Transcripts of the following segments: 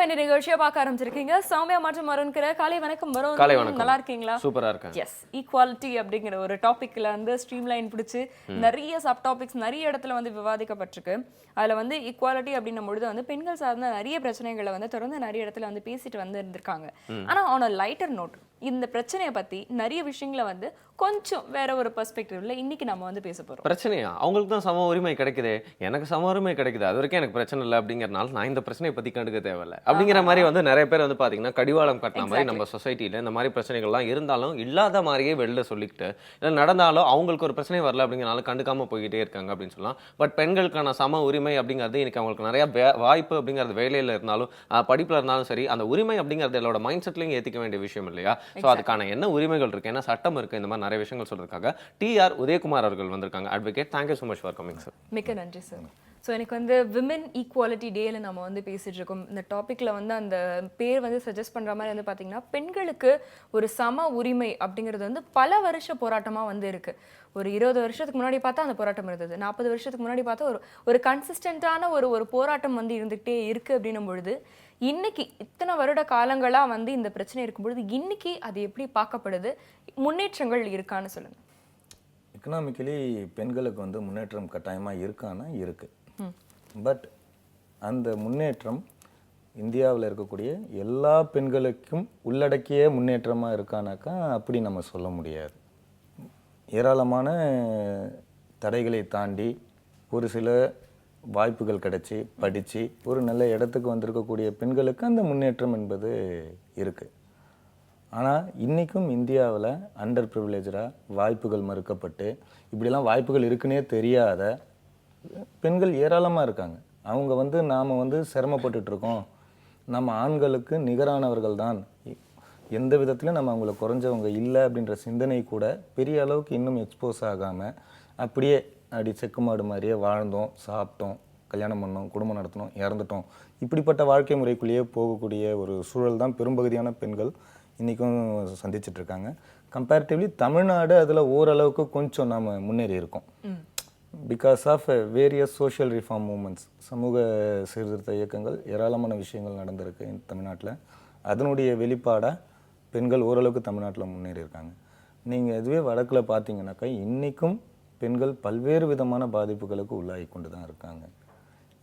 வேண்டிய நிகழ்ச்சியை பார்க்க ஆரம்பிச்சிருக்கீங்க. சௌமியா மற்றும் வருண்கிற காலை வணக்கம். வரும் நல்லா இருக்கீங்களா? சூப்பரா இருக்கேன். எஸ், ஈக்குவாலிட்டி அப்படிங்கிற ஒரு டாபிக்ல வந்து ஸ்ட்ரீம்லைன் பிடிச்சி நிறைய சப் டாபிக்ஸ் நிறைய இடத்துல வந்து விவாதிக்கப்பட்டிருக்கு. அதுல வந்து ஈக்குவாலிட்டி அப்படின்னும் பொழுது வந்து பெண்கள் சார்ந்த நிறைய பிரச்சனைகளை வந்து தொடர்ந்து நிறைய இடத்துல வந்து பேசிட்டு வந்து இருந்திருக்காங்க. ஆனா ஆன் அ லைட்டர் நோட் இந்த பிரச்சனையை பத்தி நிறைய விஷயங்களை வந்து கொஞ்சம் வேற ஒரு பெர்ஸ்பெக்டிவ்ல இன்னைக்கு நம்ம வந்து பேச போறோம். பிரச்சனையா? அவங்களுக்கு தான் சம உரிமை கிடைக்குது, எனக்கு சம உரிமை கிடைக்குது, அது வரைக்கும் எனக்கு பிரச்சனை இல்லை அப்படிங்கறனால நான் இந்த பிரச்சனையை பத்தி கண்டுக்க தேவையில்லை அப்படிங்கிற மாதிரி வந்து நிறைய பேர் வந்து பாத்தீங்கன்னா கடிவாளம் கட்டின மாதிரி நம்ம சொசைட்டில இந்த மாதிரி பிரச்சனைகள்லாம் இருந்தாலும் இல்லாத மாதிரியே வெளில சொல்லிக்கிட்டு இல்லை நடந்தாலும் அவங்களுக்கு ஒரு பிரச்சனை வரல அப்படிங்கிறனால கண்டுக்காம போய்கிட்டே இருக்காங்க அப்படின்னு சொல்லலாம். பட் பெண்களுக்கான சம உரிமை அப்படிங்கிறது இன்னைக்கு அவங்களுக்கு நிறைய வாய்ப்பு அப்படிங்கிறது வேலையில இருந்தாலும் படிப்புல இருந்தாலும் சரி, அந்த உரிமை அப்படிங்கிறது என்னோட மைண்ட் செட்லையும் ஏத்திக்க வேண்டிய விஷயம் இல்லையா? ஸோ அதுக்கான என்ன உரிமைகள் இருக்கு, என்ன சட்டம் இருக்கு, இந்த மாதிரி நிறைய விஷயங்கள் சொல்றதுக்காக டிஆர் உதயகுமார் அவர்கள் வந்திருக்காங்க. Advocate. Thank you so much for coming sir. மிக்க நன்றி சார். ஸோ எனக்கு வந்து விமன் ஈக்குவாலிட்டி டேல நம்ம வந்து பேசிட்டு இருக்கோம். இந்த டாப்பிக்ல வந்து அந்த பேர் வந்து சஜஸ்ட் பண்ற மாதிரி வந்து பார்த்தீங்கன்னா பெண்களுக்கு ஒரு சம உரிமை அப்படிங்கிறது வந்து பல வருஷ போராட்டமாக வந்து இருக்கு. ஒரு 20 வருஷத்துக்கு முன்னாடி பார்த்தா அந்த போராட்டம் இருந்தது, 40 வருஷத்துக்கு முன்னாடி பார்த்தா ஒரு கன்சிஸ்டன்டான ஒரு போராட்டம் வந்து இருந்துகிட்டே இருக்கு அப்படின்னும் பொழுது இன்னைக்கு இத்தனை வருட காலங்களாக வந்து இந்த பிரச்சனை இருக்கும் பொழுது இன்னைக்கு அது எப்படி பார்க்கப்படுது, முன்னேற்றங்கள் இருக்கான்னு சொல்லுங்க. எக்கனாமிக்கலி பெண்களுக்கு வந்து முன்னேற்றம் கட்டாயமாக இருக்கான்னா இருக்குது. பட் அந்த முன்னேற்றம் இந்தியாவில் இருக்கக்கூடிய எல்லா பெண்களுக்கும் உள்ளடக்கிய முன்னேற்றமாக இருக்கானாக்கா அப்படி நம்ம சொல்ல முடியாது. ஏராளமான தடைகளை தாண்டி ஒரு சில வாய்ப்புகள் கிடைச்சி படித்து ஒரு நல்ல இடத்துக்கு வந்திருக்கக்கூடிய பெண்களுக்கு அந்த முன்னேற்றம் என்பது இருக்குது. ஆனால் இன்றைக்கும் இந்தியாவில் அண்டர் ப்ரிவிலேஜாக வாய்ப்புகள் மறுக்கப்பட்டு இப்படிலாம் வாய்ப்புகள் இருக்குன்னே தெரியாத பெண்கள் ஏராளமாக இருக்காங்க. அவங்க வந்து நாம் வந்து சிரமப்பட்டுட்ருக்கோம், நம்ம ஆண்களுக்கு நிகரானவர்கள் தான், எந்த விதத்துலையும் நம்ம அவங்கள குறைஞ்சவங்க இல்லை அப்படின்ற சிந்தனை கூட பெரிய அளவுக்கு இன்னும் எக்ஸ்போஸ் ஆகாமல் அப்படியே அப்படி செக்குமாடு மாதிரியே வாழ்ந்தோம், சாப்பிட்டோம், கல்யாணம் பண்ணோம், குடும்பம் நடத்தினோம், இறந்துட்டோம், இப்படிப்பட்ட வாழ்க்கை முறைக்குள்ளேயே போகக்கூடிய ஒரு சூழல் தான் பெரும்பகுதியான பெண்கள் இன்றைக்கும் சந்திச்சிட்ருக்காங்க. கம்பேரிட்டிவ்லி தமிழ்நாடு அதில் ஓரளவுக்கு கொஞ்சம் நாம் முன்னேறி இருக்கோம். Because of various social reform movements, சமூக சீர்திருத்த இயக்கங்கள் ஏராளமான விஷயங்கள் நடந்திருக்கு தமிழ்நாட்டில். அதனுடைய வெளிப்பாடாக பெண்கள் ஓரளவுக்கு தமிழ்நாட்டில் முன்னேறி இருக்காங்க. நீங்கள் இதுவே வடக்கில் பார்த்தீங்கன்னாக்கா இன்றைக்கும் பெண்கள் பல்வேறு விதமான பாதிப்புகளுக்கு உள்ளாகி கொண்டு தான் இருக்காங்க.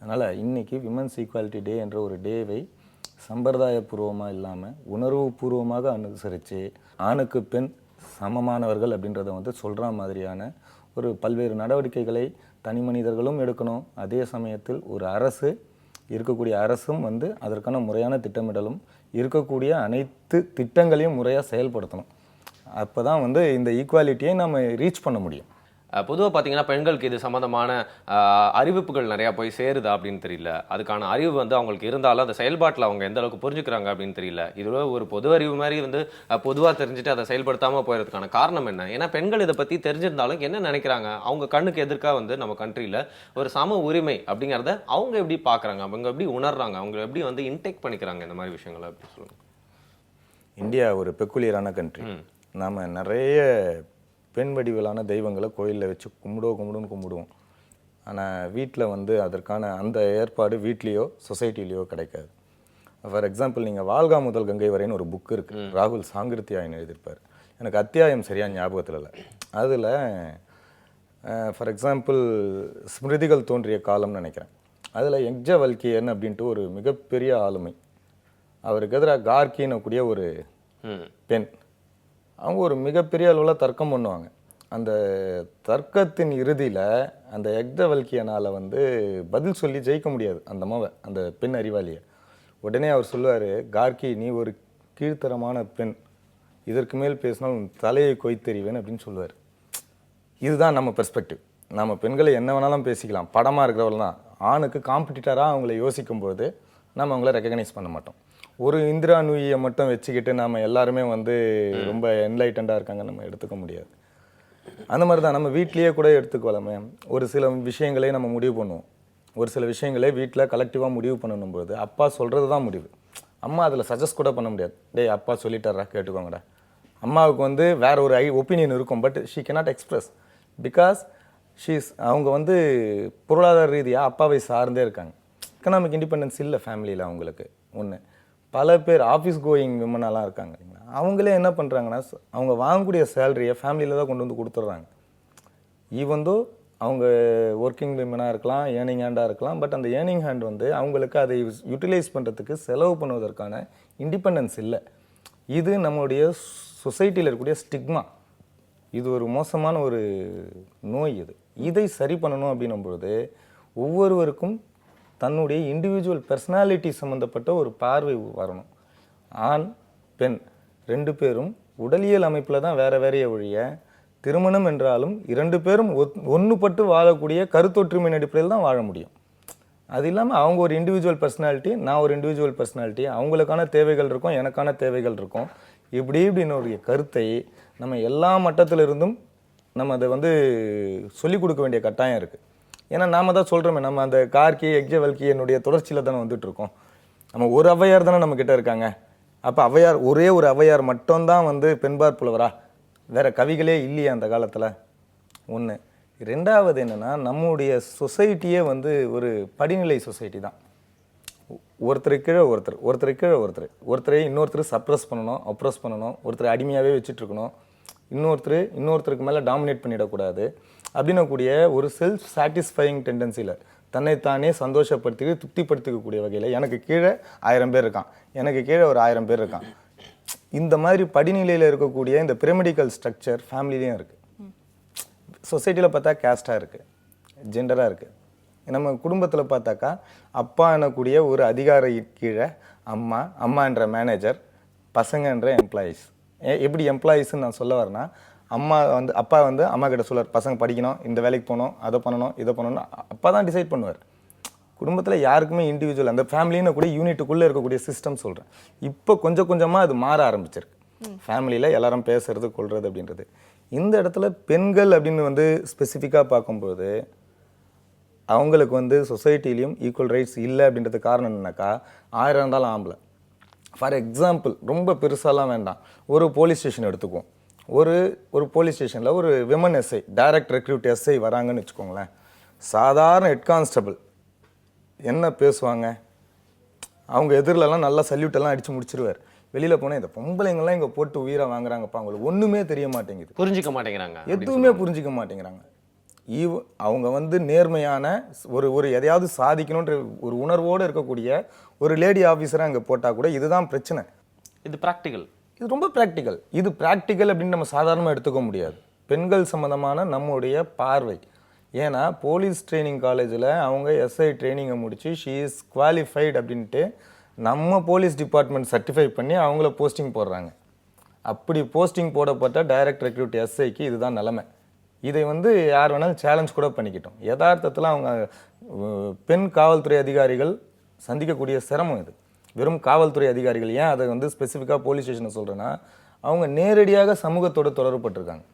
அதனால் இன்றைக்கி விமன்ஸ் ஈக்குவாலிட்டி டே என்ற ஒரு டேவை சம்பிரதாயபூர்வமாக இல்லாமல் உணர்வு பூர்வமாக அனுசரித்து ஆணுக்கு பெண் சமமானவர்கள் அப்படின்றத வந்து சொல்கிற மாதிரியான ஒரு பல்வேறு நடவடிக்கைகளை தனி மனிதர்களும் எடுக்கணும். அதே சமயத்தில் ஒரு அரசு இருக்கக்கூடிய அரசும் வந்து அதற்கான முறையான திட்டமிடலும் இருக்கக்கூடிய அனைத்து திட்டங்களையும் முறையாக செயல்படுத்தணும். அப்போ தான் வந்து இந்த ஈக்குவாலிட்டியை நம்ம ரீச் பண்ண முடியும். பொதுவாக பார்த்தீங்கன்னா பெண்களுக்கு இது சம்மந்தமான அறிவிப்புகள் நிறையா போய் சேருதா அப்படின்னு தெரியல. அதுக்கான அறிவு வந்து அவங்களுக்கு இருந்தாலும் அந்த செயல்பாட்டில் அவங்க எந்த அளவுக்கு புரிஞ்சுக்கிறாங்க அப்படின்னு தெரியல. இது ஒரு பொது அறிவு மாதிரி வந்து பொதுவாக தெரிஞ்சுட்டு அதை செயல்படுத்தாமல் போயிடுறதுக்கான காரணம் என்ன? ஏன்னா பெண்கள் இதை பற்றி தெரிஞ்சிருந்தாலும் என்ன நினைக்கிறாங்க, அவங்க கண்ணுக்கு எதிர்க்காக வந்து நம்ம கண்ட்ரியில் ஒரு சம உரிமை அப்படிங்கிறத அவங்க எப்படி பார்க்குறாங்க, அவங்க எப்படி உணர்றாங்க, அவங்க எப்படி வந்து இன்டேக் பண்ணிக்கிறாங்க இந்த மாதிரி விஷயங்களை அப்படின்னு சொல்லுவாங்க. இந்தியா ஒரு பெக்குலியரான கண்ட்ரி. நாம் நிறைய பெண் வடிவிலான தெய்வங்களை கோயிலில் வச்சு கும்பிடுவோம். ஆனால் வீட்டில் வந்து அதற்கான அந்த ஏற்பாடு வீட்லேயோ சொசைட்டிலேயோ கிடைக்காது. ஃபார் எக்ஸாம்பிள் நீங்கள் வாழ்கா முதல் கங்கை வரைன்னு ஒரு புக் இருக்குது, ராகுல் சாங்கிருத்தியாயன் எழுதியிருப்பார். எனக்கு அத்தியாயம் சரியாக ஞாபகத்தில் இல்லை. அதில் ஃபார் எக்ஸாம்பிள் ஸ்மிருதிகள் தோன்றிய காலம்னு நினைக்கிறேன். அதில் யக்ஞவல்கியன் அப்படின்ட்டு ஒரு மிகப்பெரிய ஆளுமை, அவருக்கு எதிராக கார்கின்னு கூடிய ஒரு பெண், அவங்க ஒரு மிகப்பெரிய அளவில் தர்க்கம் பண்ணுவாங்க. அந்த தர்க்கத்தின் இறுதியில் அந்த யக்ஞவல்கியனால் வந்து பதில் சொல்லி ஜெயிக்க முடியாது அந்த பெண் அறிவாளியை. உடனே அவர் சொல்லுவார், கார்கி நீ ஒரு கீழ்த்தரமான பெண், இதற்கு மேல் பேசினால் உன் தலையை கொய்த்தெறிவேன் அப்படின்னு சொல்லுவார். இதுதான் நம்ம பெர்ஸ்பெக்டிவ். நம்ம பெண்களை என்ன வேணாலும் பேசிக்கலாம், படமாக இருக்கிறவள் தான். ஆணுக்கு காம்படிட்டராக அவங்கள யோசிக்கும்போது நம்ம அவங்கள ரெக்கக்னைஸ் பண்ண மாட்டோம். ஒரு இந்திரா நூயை மட்டும் வச்சுக்கிட்டு நம்ம எல்லாருமே வந்து ரொம்ப என்லைட்டண்டாக இருக்காங்க நம்ம எடுத்துக்க முடியாது. அந்த மாதிரி தான் நம்ம வீட்லேயே கூட எடுத்துக்கலாமே. ஒரு சில விஷயங்களே நம்ம முடிவு பண்ணுவோம், ஒரு சில விஷயங்களே வீட்டில் கலெக்டிவாக முடிவு பண்ணணும்போது அப்பா சொல்கிறது தான் முடிவு. அம்மா அதில் சஜஸ்ட் கூட பண்ண முடியாது. டேய் அப்பா சொல்லிட்டாரா கேட்டுக்கோங்கடா. அம்மாவுக்கு வந்து வேற ஒரு ஒப்பீனியன் இருக்கும், but she cannot express because அவங்க வந்து பொருளாதார ரீதியாக அப்பாவை சார்ந்தே இருக்காங்க. எக்கனாமிக் இண்டிபெண்டன்ஸ் இல்லை ஃபேமிலியில் அவங்களுக்கு. ஒன்று பல பேர் ஆஃபீஸ் கோயிங் விமனெல்லாம் இருக்காங்க இல்லைங்களா, அவங்களே என்ன பண்ணுறாங்கன்னா அவங்க வாங்கக்கூடிய சேலரியை ஃபேமிலியில் தான் கொண்டு வந்து கொடுத்துட்றாங்க. ஈவந்தோ அவங்க ஒர்க்கிங் விமனாக இருக்கலாம், ஏர்னிங் ஹேண்டாக இருக்கலாம். பட் அந்த ஏர்னிங் ஹேண்ட் வந்து அவங்களுக்கு அதை யூட்டிலைஸ் பண்ணுறதுக்கு செலவு பண்ணுவதற்கான இண்டிபெண்டன்ஸ் இல்லை. இது நம்மளுடைய சொசைட்டியில் இருக்கக்கூடிய ஸ்டிக்மா. இது ஒரு மோசமான ஒரு நோய். இதை சரி பண்ணணும் அப்படின்னும் பொழுது ஒவ்வொருவருக்கும் தன்னுடைய இண்டிவிஜுவல் பர்சனாலிட்டி சம்மந்தப்பட்ட ஒரு பார்வை வரணும். ஆண் பெண் 2 பேரும் உடலியல் அமைப்பில் தான் வேற வேறைய ஒழிய, திருமணம் என்றாலும் 2 பேரும் ஒன்றுபட்டு வாழக்கூடிய கருத்தொற்றுமையின் அடிப்படையில் தான் வாழ முடியும். அது இல்லாமல் அவங்க ஒரு இண்டிவிஜுவல் பர்சனாலிட்டி, நான் ஒரு இண்டிவிஜுவல் பர்சனாலிட்டி, அவங்களுக்கான தேவைகள் இருக்கும், எனக்கான தேவைகள் இருக்கும். இப்படின்னு கருத்தை நம்ம எல்லா மட்டத்திலிருந்தும் நம்ம அதை வந்து சொல்லிக் கொடுக்க வேண்டிய கட்டாயம் இருக்குது. ஏன்னா நாம தான் சொல்கிறோமே, நம்ம அந்த கார்கி எக்ஜவல்கி என்னுடைய தொடர்ச்சியில் தானே வந்துட்டுருக்கோம். நம்ம ஒரு ஔவையார் தானே நம்மக்கிட்ட இருக்காங்க. அப்போ ஔவையார், ஒரே ஒரு ஔவையார் மட்டும்தான் வந்து பெண்பார் புலவரா? வேற கவிகளே இல்லையா அந்த காலத்தில்? ஒன்று. 2வது என்னென்னா, நம்முடைய சொசைட்டியே வந்து ஒரு படிநிலை சொசைட்டி தான். ஒருத்தருக்கு கீழே ஒருத்தர், ஒருத்தருக்கு கீழே ஒருத்தர், ஒருத்தரை இன்னொருத்தர் சப்ரஸ் பண்ணணும், அப்ரஸ் பண்ணணும், ஒருத்தர் அடிமையாகவே வச்சுட்டு இருக்கணும், இன்னொருத்தருக்கு மேலே டாமினேட் பண்ணிடக்கூடாது அப்படின்னக்கூடிய ஒரு செல்ஃப் சாட்டிஸ்ஃபையிங் டெண்டன்சியில் தன்னைத்தானே சந்தோஷப்படுத்தி திருப்திப்படுத்திக்கக்கூடிய வகையில் எனக்கு கீழே 1000 பேர் இருக்கான், எனக்கு கீழே ஒரு 1000 பேர் இருக்கான். இந்த மாதிரி படிநிலையில் இருக்கக்கூடிய இந்த பிரமிடிக்கல் ஸ்ட்ரக்சர் ஃபேமிலிலையும் இருக்குது. சொசைட்டியில் பார்த்தா கேஸ்டாக இருக்குது, ஜெண்டராக இருக்குது. நம்ம குடும்பத்தில் பார்த்தாக்கா அப்பா எனக்கூடிய ஒரு அதிகாரி கீழே அம்மா என்ற மேனேஜர், பசங்க என்ற எம்ப்ளாயீஸ். எப்படி எம்ப்ளாயீஸ்ன்னு நான் சொல்ல வரேன்னா, அப்பா வந்து அம்மா கிட்ட சொல்லுவார், பசங்க படிக்கணும், இந்த வேலைக்கு போகணும், அதை பண்ணணும், இதை பண்ணணும். அப்பா தான் டிசைட் பண்ணுவார். குடும்பத்தில் யாருக்குமே இண்டிவிஜுவல், அந்த ஃபேமிலின்னு கூட யூனிட்டுக்குள்ளே இருக்கக்கூடிய சிஸ்டம் சொல்கிறேன். இப்போ கொஞ்சம் கொஞ்சமாக அது மாற ஆரம்பிச்சிருக்கு. ஃபேமிலியில் எல்லாரும் பேசுறது கொள்வது அப்படின்றது. இந்த இடத்துல பெண்கள் அப்படின்னு வந்து ஸ்பெசிஃபிக்காக பார்க்கும்போது அவங்களுக்கு வந்து சொசைட்டிலையும் ஈக்குவல் ரைட்ஸ் இல்லை அப்படின்றது காரணம் என்னன்னாக்கா, 1000 இருந்தாலும் ஆம்பளை. ஃபார் எக்ஸாம்பிள், ரொம்ப பெருசாலாம் வேண்டாம், ஒரு போலீஸ் ஸ்டேஷன் எடுத்துக்குவோம். ஒரு போலீஸ் ஸ்டேஷனில் ஒரு women SI, direct recruit SI வராங்கன்னு வச்சுக்கோங்களேன். சாதாரண ஹெட் கான்ஸ்டபிள் என்ன பேசுவாங்க, அவங்க எதிரிலலாம் நல்லா சல்யூட் எல்லாம் அடித்து முடிச்சிருவார். வெளியில் போனால் இந்த பொம்பளைங்கள்லாம் இங்கே போட்டு உயிரை வாங்குறாங்கப்பா, அவங்களுக்கு ஒன்றுமே தெரிய மாட்டேங்குது, புரிஞ்சிக்க மாட்டேங்கிறாங்க, எதுவுமே புரிஞ்சிக்க மாட்டேங்கிறாங்க. அவங்க வந்து நேர்மையான ஒரு எதையாவது சாதிக்கணுன்ற ஒரு உணர்வோடு இருக்கக்கூடிய ஒரு லேடி ஆஃபீஸரை அங்கே போட்டால் கூட இதுதான் பிரச்சனை. இது ப்ராக்டிக்கல், இது ரொம்ப ப்ராக்டிக்கல். இது ப்ராக்டிக்கல் அப்படின்னு நம்ம சாதாரணமாக எடுத்துக்க முடியாது. பெண்கள் சம்மந்தமான நம்முடைய பார்வை. ஏன்னா போலீஸ் ட்ரைனிங் காலேஜில் அவங்க எஸ்ஐ ட்ரைனிங்கை முடித்து ஷீ இஸ் குவாலிஃபைடு அப்படின்ட்டு நம்ம போலீஸ் டிபார்ட்மெண்ட் சர்டிஃபை பண்ணி அவங்கள போஸ்டிங் போடுறாங்க. அப்படி போஸ்டிங் போடப்பட்ட டைரக்ட் ரெக்ரூட் எஸ்ஐக்கு இதுதான் நிலைமை. இதை வந்து யார் வேணாலும் சேலஞ்ச் கூட பண்ணிக்கிட்டோம். யதார்த்தத்தில் அவங்க பெண் காவல்துறை அதிகாரிகள் சந்திக்கக்கூடிய சிரமம் இது. வெறும் காவல்துறை அதிகாரிகள், ஏன் அதை வந்து ஸ்பெசிஃபிக்காக போலீஸ் ஸ்டேஷனை சொல்கிறேன்னா, அவங்க நேரடியாக சமூகத்தோடு தொடர்புபட்டிருக்காங்க.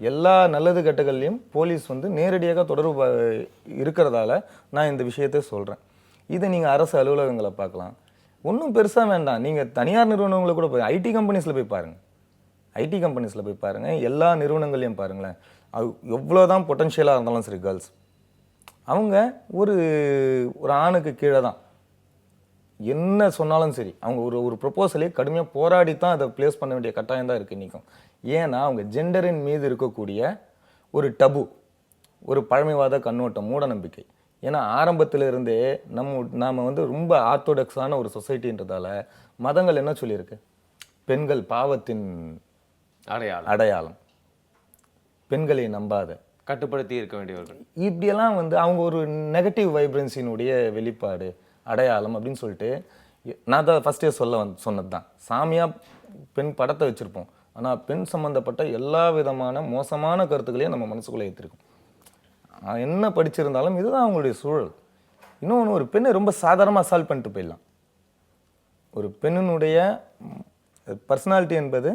எல்லா நல்லது கெட்டகள்லையும் போலீஸ் வந்து நேரடியாக தொடர்பு இருக்கிறதால நான் இந்த விஷயத்தை சொல்கிறேன். இதை நீங்கள் அரசு அலுவலகங்களை பார்க்கலாம், ஒன்றும் பெருசாக வேண்டாம், நீங்கள் தனியார் நிறுவனங்களை கூட போய் ஐடி கம்பெனிஸில் போய் பாருங்கள், எல்லா நிறுவனங்களையும் பாருங்களேன். அது எவ்வளோ தான் பொட்டன்ஷியலாக இருந்தாலும் சரி, கேர்ள்ஸ் அவங்க ஒரு ஆணுக்கு கீழே தான் என்ன சொன்னாலும் சரி, அவங்க ஒரு ப்ரொப்போசலே கடுமையாக போராடி தான் அதை பிளேஸ் பண்ண வேண்டிய கட்டாயம் தான் இருக்குது இன்றைக்கும். ஏன்னா அவங்க ஜெண்டரின் மீது இருக்கக்கூடிய ஒரு டபு, ஒரு பழமைவாத கண்ணோட்டம், மூட நம்பிக்கை. ஏன்னா ஆரம்பத்திலிருந்தே நாம் வந்து ரொம்ப ஆர்த்தோடாக்ஸான ஒரு சொசைட்டின்றதால மதங்கள் என்ன சொல்லியிருக்கு, பெண்கள் பாவத்தின் அடையாளம், பெண்களை நம்பாத, கட்டுப்படுத்தி இருக்க வேண்டியவர்கள், இப்படியெல்லாம் வந்து அவங்க ஒரு நெகட்டிவ் வைப்ரன்ஸினுடைய வெளிப்பாடு, அடையாளம் அப்படின்னு சொல்லிட்டு, நான் தான் ஃபஸ்ட்டே சொன்னது தான். சாமியாக பெண் படத்தை வச்சுருப்போம், ஆனால் பெண் சம்மந்தப்பட்ட எல்லா விதமான மோசமான கருத்துக்களையும் நம்ம மனசுக்குள்ளே ஏற்றிருக்கோம். என்ன படிச்சிருந்தாலும் இதுதான் அவங்களுடைய சூழல். இன்னொன்று, ஒரு பெண்ணை ரொம்ப சாதாரணமாக அசால்ட் பண்ணிட்டு போயிடலாம். ஒரு பெண்ணினுடைய பர்சனாலிட்டி என்பது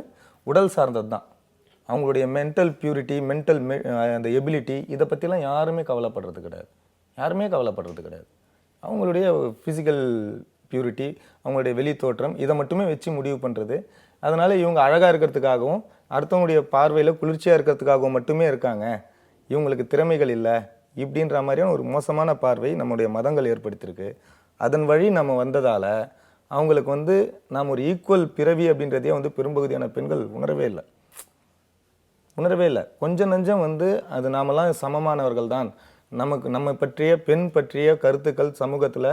உடல் சார்ந்தது தான். அவங்களுடைய மென்டல் பியூரிட்டி, அந்த எபிலிட்டி, இதை பற்றிலாம் யாருமே கவலைப்படுறது கிடையாது. அவங்களுடைய ஃபிசிக்கல் பியூரிட்டி, அவங்களுடைய வெளி தோற்றம், இதை மட்டுமே வச்சு முடிவு பண்ணுறது. அதனால் இவங்க அழகாக இருக்கிறதுக்காகவும் அடுத்தவங்களுடைய பார்வையில் குளிர்ச்சியாக இருக்கிறதுக்காகவும் மட்டுமே இருக்காங்க, இவங்களுக்கு திறமைகள் இல்லை, இப்படின்ற மாதிரியான ஒரு மோசமான பார்வை நம்முடைய மதங்கள் ஏற்படுத்தியிருக்கு. அதன் வழி நம்ம வந்ததால் அவங்களுக்கு வந்து நாம் ஒரு ஈக்குவல் பிறவி அப்படின்றதே வந்து பெரும்பகுதியான பெண்கள் உணரவே இல்லை. கொஞ்சம் நஞ்சம் வந்து அது நாமெல்லாம் சமமானவர்கள் தான், நம்ம பற்றிய பெண் பற்றிய கருத்துக்கள் சமூகத்தில்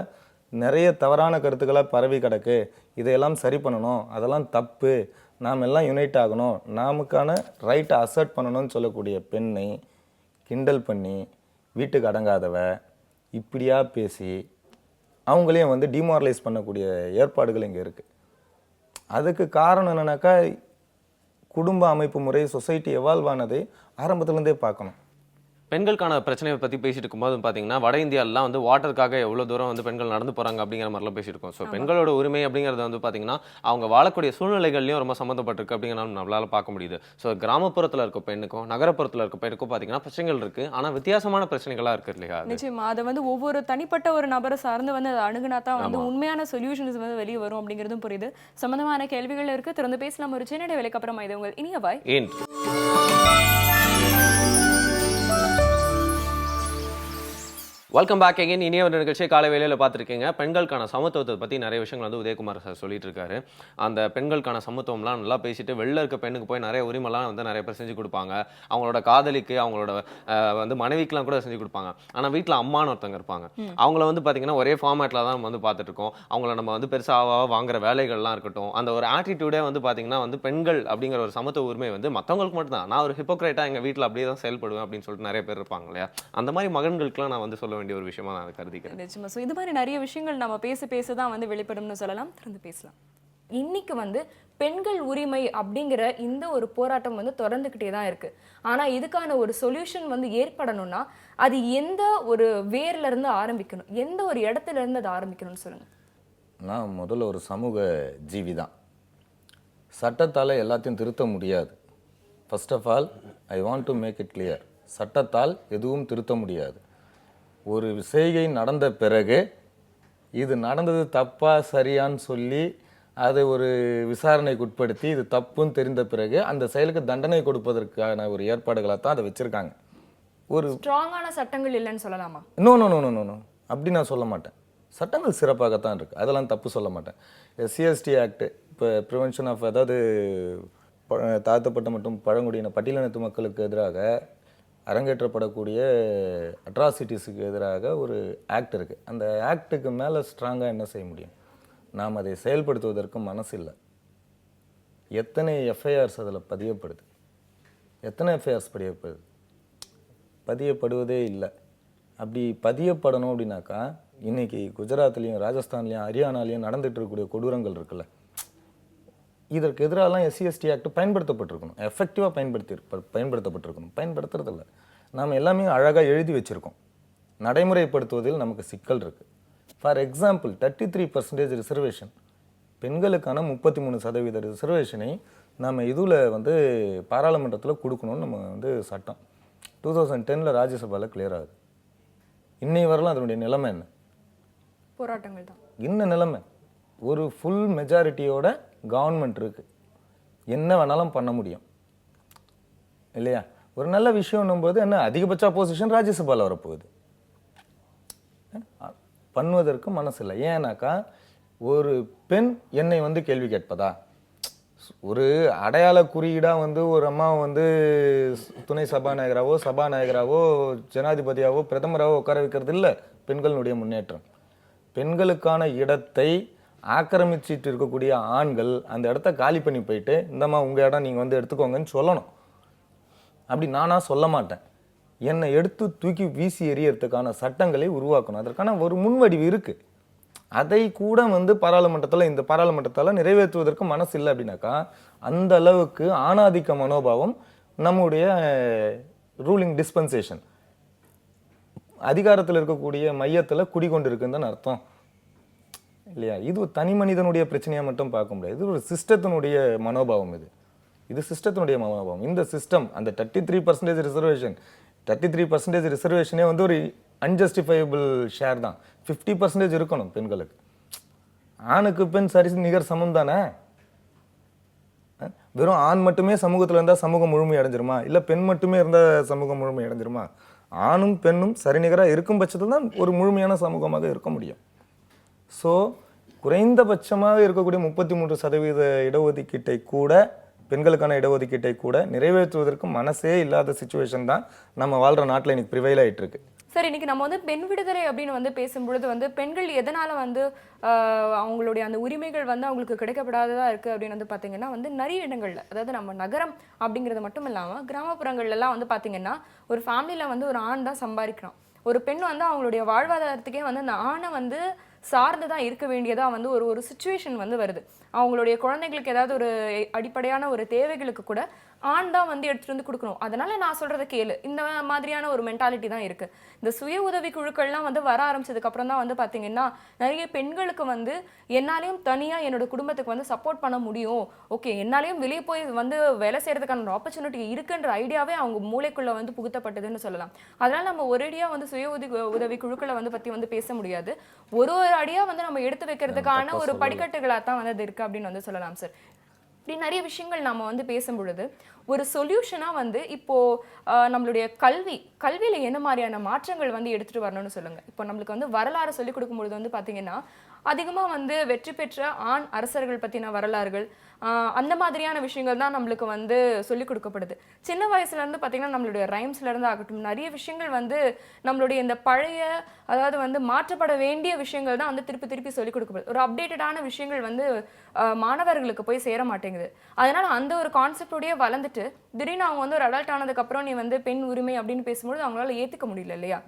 நிறைய தவறான கருத்துக்களாக பரவி கிடக்கு, இதையெல்லாம் சரி பண்ணணும், அதெல்லாம் தப்பு, நாம் எல்லாம் யுனைட் ஆகணும், நமக்கான ரைட்டை அசர்ட் பண்ணணும்னு சொல்லக்கூடிய பெண்ணை கிண்டல் பண்ணி வீட்டுக்கு அடங்காதவ இப்படியா பேசி அவங்களையும் வந்து டிமாரலைஸ் பண்ணக்கூடிய ஏற்பாடுகள் இங்கே இருக்குது. அதுக்கு காரணம் என்னன்னாக்கா, குடும்ப அமைப்பு முறை, சொசைட்டி எவால்வ் ஆனதை ஆரம்பத்துலேருந்தே பார்க்கணும். பெண்களுக்கான பிரச்சனையை பற்றி பேசிட்டு இருக்கும்போது பார்த்தீங்கன்னா வட இந்தியாலாம் வந்து வாட்டருக்காக எவ்வளோ தூரம் வந்து பெண்கள் நடந்து போகிறாங்க அப்படிங்கிற மாதிரிலாம் பேசியிருக்கோம். ஸோ பெண்களோட உரிமை அப்படிங்கிறது வந்து பார்த்தீங்கன்னா அவங்க வாழக்கூடிய சூழ்நிலைகள்லையும் ரொம்ப சம்மந்தப்பட்டிருக்கு அப்படிங்கிற நம்மளால் பார்க்க முடியுது. ஸோ கிராமப்புறத்தில் இருக்க பெண்ணுக்கும் நகரப்புறத்தில் இருக்க பெண்ணுக்கும் பார்த்தீங்கன்னா பிரச்சனைகள் இருக்குது, ஆனால் வித்தியாசமான பிரச்சனைகளாக இருக்குது இல்லையா? நிச்சயமா அதை வந்து ஒவ்வொரு தனிப்பட்ட ஒரு நபரை சார்ந்து வந்து அதை அணுகுனா தான் வந்து உண்மையான சொல்யூஷன்ஸ் வந்து வெளியே வரும் அப்படிங்கிறதும் புரியுது. சம்பந்தமான கேள்விகள் இருக்கு, திறந்து பேசலாம். ஒரு சின்ன இடைவேளைக்கு அப்புறமா இது உங்கள் இனிய பாய். Welcome back again. இனிய ஒரு நிகழ்ச்சியை காலை வேளையில் பார்த்துருக்கீங்க. பெண்களுக்கான சமத்துவத்தை பற்றி நிறைய விஷயங்கள் வந்து உதயகுமார் சார் சொல்லிட்டு இருக்காரு. அந்த பெண்களுக்கான சமத்துவம்லாம் நல்லா பேசிட்டு வெளில இருக்க பெண்ணுக்கு போய் நிறைய உரிமைலாம் வந்து நிறைய பேர் செஞ்சு கொடுப்பாங்க. அவங்களோட காதலிக்கு, அவங்களோட வந்து மனைவிக்கெலாம் கூட செஞ்சு கொடுப்பாங்க. ஆனால் வீட்டில் அம்மான்னு ஒருத்தவங்க இருப்பாங்க, அவங்கள வந்து பார்த்தீங்கன்னா ஒரே ஃபார்மேட்டில் தான் நம்ம வந்து பார்த்துட்டு இருக்கோம். அவங்கள நம்ம வந்து பெருசாக வாங்குற வேலைகள்லாம் இருக்கட்டும், அந்த ஒரு ஆட்டிடியூடே வந்து பார்த்தீங்கன்னா வந்து பெண்கள் அப்படிங்கிற ஒரு சமத்துவ உரிமை வந்து மற்றவங்களுக்கு மட்டும்தான். நான் ஒரு ஹிப்போக்ரேட்டாக எங்கள் வீட்டில் அப்படியே தான் செயல்படுவேன் அப்படின்னு சொல்லிட்டு நிறைய பேர் இருப்பாங்க இல்லையா? அந்த மாதிரி மகன்களுக்குலாம் நான் வந்து சொல்ல வேண்டிய ஒரு விஷயமா நான் கருதிக்கிறேன். நிச்சயமா. ஸோ இது மாதிரி நிறைய விஷயங்கள் நம்ம பேச தான் வந்து வெளிப்படும்னு சொல்லலாம். திறந்து பேசலாம். இன்னைக்கு வந்து பெண்கள் உரிமை அப்படிங்கிற இந்த ஒரு போராட்டம் வந்து தொடர்ந்துக்கிட்டே தான் இருக்கு. ஆனா இதுக்கான ஒரு சொல்யூஷன் வந்து ஏற்படணும்னா அது எந்த ஒரு வேர்ல இருந்து ஆரம்பிக்கணும், எந்த ஒரு இடத்துல இருந்து அது ஆரம்பிக்கணும்னு சொல்லுங்க. நான் முதல்ல ஒரு சமூக ஜீவி தான். சட்டத்தால் எல்லாத்தையும் திருத்த முடியாது. First of all I want to make it clear, சட்டத்தால் எதுவும் திருத்த முடியாது. ஒரு செய்கை நடந்த பிறகு இது நடந்தது தப்பா சரியான்னு சொல்லி அதை ஒரு விசாரணைக்கு உட்படுத்தி இது தப்புன்னு தெரிந்த பிறகு அந்த செயலுக்கு தண்டனை கொடுப்பதற்கான ஒரு ஏற்பாடுகளாக தான் அதை வச்சுருக்காங்க. ஒரு ஸ்ட்ராங்கான சட்டங்கள் இல்லைன்னு சொல்லலாமா? No no no no no அப்படி நான் சொல்ல மாட்டேன். சட்டங்கள் சிறப்பாகத்தான் இருக்குது, அதெல்லாம் தப்பு சொல்ல மாட்டேன். சிஎஸ்டி ஆக்ட், இப்போ ப்ரிவென்ஷன் ஆஃப், அதாவது தாழ்த்தப்பட்ட மற்றும் பழங்குடியின பட்டியலினத்து மக்களுக்கு எதிராக அரங்கேற்றப்படக்கூடிய அட்ராசிட்டிஸுக்கு எதிராக ஒரு ஆக்ட் இருக்குது. அந்த ஆக்டுக்கு மேலே ஸ்ட்ராங்காக என்ன செய்ய முடியும்? நாம் அதை செயல்படுத்துவதற்கு மனசு இல்லை. எத்தனை எஃப்ஐஆர்ஸ் அதில் பதியப்படுது, எத்தனை எஃப்ஐஆர்ஸ் பதியப்படுவதே இல்லை. அப்படி பதியப்படணும் அப்படின்னாக்கா இன்றைக்கி குஜராத்லேயும் ராஜஸ்தான்லேயும் ஹரியானாலேயும் நடந்துகிட்டு இருக்கக்கூடிய கொடூரங்கள் இருக்குல்ல, இதற்கு எதிராலாம் எஸ்சிஎஸ்டி ஆக்ட் பயன்படுத்தப்பட்டிருக்கணும், எஃபெக்டிவாக பயன்படுத்தப்பட்டிருக்கணும். பயன்படுத்துறதில்ல. நாம் எல்லாமே அழகாக எழுதி வச்சுருக்கோம், நடைமுறைப்படுத்துவதில் நமக்கு சிக்கல் இருக்குது. ஃபார் எக்ஸாம்பிள் 33% ரிசர்வேஷன், பெண்களுக்கான 33% ரிசர்வேஷனை நம்ம இதில் வந்து பாராளுமன்றத்தில் கொடுக்கணும்னு நம்ம வந்து சட்டம் 2010 ராஜ்யசபாவில் கிளியர் ஆகுது. இன்னை வரலாம் அதனுடைய நிலைமை என்ன? போராட்டங்கள் தான் இன்னும் நிலைமை. ஒரு ஃபுல் மெஜாரிட்டியோட கவர்மெண்ட் இருக்குது, என்ன வேணாலும் பண்ண முடியும் இல்லையா? ஒரு நல்ல விஷயம் போது என்ன, அதிகபட்ச அப்போசிஷன் ராஜ்யசபாவில் வரப்போகுது. பண்ணுவதற்கு மனசு இல்லை. ஏன்னாக்கா ஒரு பெண் என்னை வந்து கேள்வி கேட்பதா, ஒரு அடையாள குறியீடாக வந்து ஒரு அம்மாவை வந்து துணை சபாநாயகராவோ ஜனாதிபதியாவோ பிரதமராகவோ உட்கார வைக்கிறது இல்லை பெண்களுடைய முன்னேற்றம். பெண்களுக்கான இடத்தை ஆக்கிரமிச்சிட்டு இருக்கக்கூடிய ஆண்கள் அந்த இடத்த காலி பண்ணி போயிட்டு, இந்தம்மா உங்கள் இடம் நீங்கள் வந்து எடுத்துக்கோங்கன்னு சொல்லணும். அப்படி நானாக சொல்ல மாட்டேன். என்னை எடுத்து தூக்கி வீசி எறியறதுக்கான சட்டங்களை உருவாக்கணும். அதற்கான ஒரு முன்வடிவு இருக்குது. அதை கூட வந்து இந்த பாராளுமன்றத்தால் நிறைவேற்றுவதற்கு மனசு இல்லை அப்படின்னாக்கா அந்த அளவுக்கு ஆணாதிக்க மனோபாவம் நம்முடைய ரூலிங் டிஸ்பென்சேஷன் அதிகாரத்தில் இருக்கக்கூடிய மையத்தில் குடிகொண்டு இருக்குன்னு அர்த்தம் இல்லையா? இது தனி மனிதனுடைய பிரச்சனையாக மட்டும் பார்க்க முடியாது, இது ஒரு சிஸ்டத்தினுடைய மனோபாவம். இது சிஸ்டத்தினுடைய மனோபாவம். இந்த சிஸ்டம் அந்த 33% ரிசர்வேஷனே வந்து ஒரு அன்ஜஸ்டிஃபைபிள் ஷேர் தான். 50% இருக்கணும் பெண்களுக்கு. ஆணுக்கு பெண் சரி நிகர் சமம் தானே? வெறும் ஆண் மட்டுமே சமூகத்தில் இருந்தால் சமூகம் முழுமை அடைஞ்சிருமா, இல்லை பெண் மட்டுமே இருந்தால் சமூகம் முழுமை அடைஞ்சிருமா? ஆணும் பெண்ணும் சரிநிகராக இருக்கும் பட்சத்தில் தான் ஒரு முழுமையான சமூகமாக இருக்க முடியும். ஸோ குறைந்தபட்சமாக இருக்கக்கூடிய 33% இடஒதுக்கீட்டை கூட, பெண்களுக்கான இடஒதுக்கீட்டை கூட நிறைவேற்றுவதற்கு மனசே இல்லாத சுச்சுவேஷன் தான் நம்ம வாழ்ற நாட்டில் இன்னைக்கு ப்ரிவைல் ஆயிட்டு இருக்கு. சரி, இன்னைக்கு நம்ம வந்து பெண் விடுதலை அப்படின்னு வந்து பேசும்பொழுது வந்து பெண்கள் எதனால வந்து அவங்களுடைய அந்த உரிமைகள் வந்து அவங்களுக்கு கிடைக்கப்படாததா இருக்கு அப்படின்னு வந்து பாத்தீங்கன்னா வந்து நிறைய இடங்கள்ல, அதாவது நம்ம நகரம் அப்படிங்கிறது மட்டும் இல்லாம கிராமப்புறங்கள்ல எல்லாம் வந்து பாத்தீங்கன்னா ஒரு ஃபேமிலியில வந்து ஒரு ஆண் தான் சம்பாதிக்கிறான். ஒரு பெண் வந்து அவங்களுடைய வாழ்வாதாரத்துக்கே வந்து அந்த ஆணை வந்து சார்ந்து தான் இருக்க வேண்டியதா வந்து ஒரு ஒரு சுச்சுவேஷன் வந்து வருது. அவங்களுடைய குழந்தைகளுக்கு ஏதாவது ஒரு அடிப்படையான ஒரு தேவைகளுக்கு கூட ஆண் தான் வந்து எடுத்துட்டு வந்து கொடுக்கணும். அதனால நான் சொல்றதை கேளு, இந்த மாதிரியான ஒரு மென்டாலிட்டி தான் இருக்கு. இந்த சுய உதவி குழுக்கள்லாம் வந்து வர ஆரம்பிச்சதுக்கு அப்புறம் தான் வந்து பாத்தீங்கன்னா நிறைய பெண்களுக்கு வந்து என்னாலையும் தனியா என்னோட குடும்பத்துக்கு வந்து சப்போர்ட் பண்ண முடியும், ஓகே என்னாலையும் வெளியே போய் வந்து வேலை செய்யறதுக்கான ஒரு ஆப்பர்ச்சுனிட்டி இருக்குன்ற ஐடியாவே அவங்க மூளைக்குள்ள வந்து புகுத்தப்பட்டதுன்னு சொல்லலாம். அதனால நம்ம ஒரேடியா வந்து சுய உதவி குழுக்களை வந்து பத்தி வந்து பேச முடியாது. ஒரு ஒரு அடியா வந்து நம்ம எடுத்து வைக்கிறதுக்கான ஒரு படிக்கட்டுகளா தான் வந்து அது இருக்கு அப்படின்னு வந்து சொல்லலாம் சார். இப்படி நிறைய விஷயங்கள் நாம வந்து பேசும் பொழுது ஒரு சொல்யூஷனா வந்து இப்போ நம்மளுடைய கல்வியில என்ன மாதிரியான மாற்றங்கள் வந்து எடுத்துட்டு வரணும்னு சொல்லுங்க. இப்போ நம்மளுக்கு வந்து வரலாறு சொல்லிக் கொடுக்கும் பொழுது வந்து பாத்தீங்கன்னா அதிகமா வந்து வெற்றி பெற்ற ஆண் அரசர்கள் பத்தின வரலாறுகள் அந்த மாதிரியான விஷயங்கள் தான் நம்மளுக்கு வந்து சொல்லிக் கொடுக்கப்படுது. சின்ன வயசுல இருந்து பாத்தீங்கன்னா நம்மளுடைய ரைம்ஸ்ல இருந்து ஆகட்டும் நிறைய விஷயங்கள் வந்து நம்மளுடைய இந்த பழைய, அதாவது வந்து மாற்றப்பட வேண்டிய விஷயங்கள் தான் வந்து திருப்பி திருப்பி சொல்லிக் கொடுக்கப்படுது. ஒரு அப்டேட்டடான விஷயங்கள் வந்து மாணவர்களுக்கு போய் சேர மாட்டேங்குது. அதனால அந்த ஒரு கான்செப்டோடய வளர்ந்துட்டு திடீர்னு அவங்க வந்து ஒரு அடல்ட் ஆனதுக்கு அப்புறம் நீ வந்து பெண் உரிமை அப்படின்னு பேசும்போது அவங்களால ஏத்துக்க முடியல இல்லையா?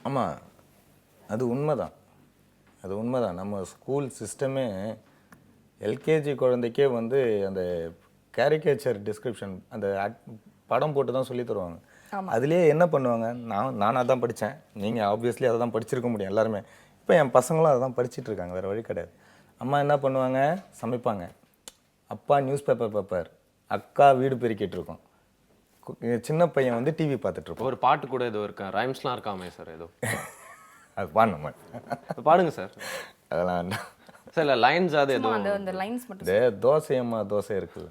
ஆமா, அது உண்மைதான். அது உண்மைதான். நம்ம ஸ்கூல் சிஸ்டமே எல்கேஜி குழந்தைக்கே வந்து அந்த கேரிகேச்சர் டிஸ்கிரிப்ஷன் அந்த படம் போட்டு தான் சொல்லி தருவாங்க. அதுலேயே என்ன பண்ணுவாங்க, நான் அதான் படித்தேன், நீங்கள் ஆப்வியஸ்லி அதை தான் படிச்சிருக்க முடியும் எல்லாருமே. இப்போ என் பசங்களும் அதை தான் படிச்சுட்டு இருக்காங்க, வேறு வழி கிடையாது. அம்மா என்ன பண்ணுவாங்க, சமைப்பாங்க, அப்பா நியூஸ் பேப்பர் பார்ப்பார், அக்கா வீடு பெருக்கிட்டு இருக்கோம், சின்ன பையன் வந்து டிவி பார்த்துட்டு இருப்போம். ஒரு பாட்டு கூட ஏதோ இருக்கா, ரைம்ஸ்லாம் இருக்காமே சார் ஏதோ? அது பாடணுமா? பாடுங்க சார். அதெல்லாம் வேண்டாம் சார். இல்லை லைன்ஸ் அது ஏதோ அந்த லைன்ஸ் மட்டும். இந்த தோசையம்மா தோசை இருக்குல்ல,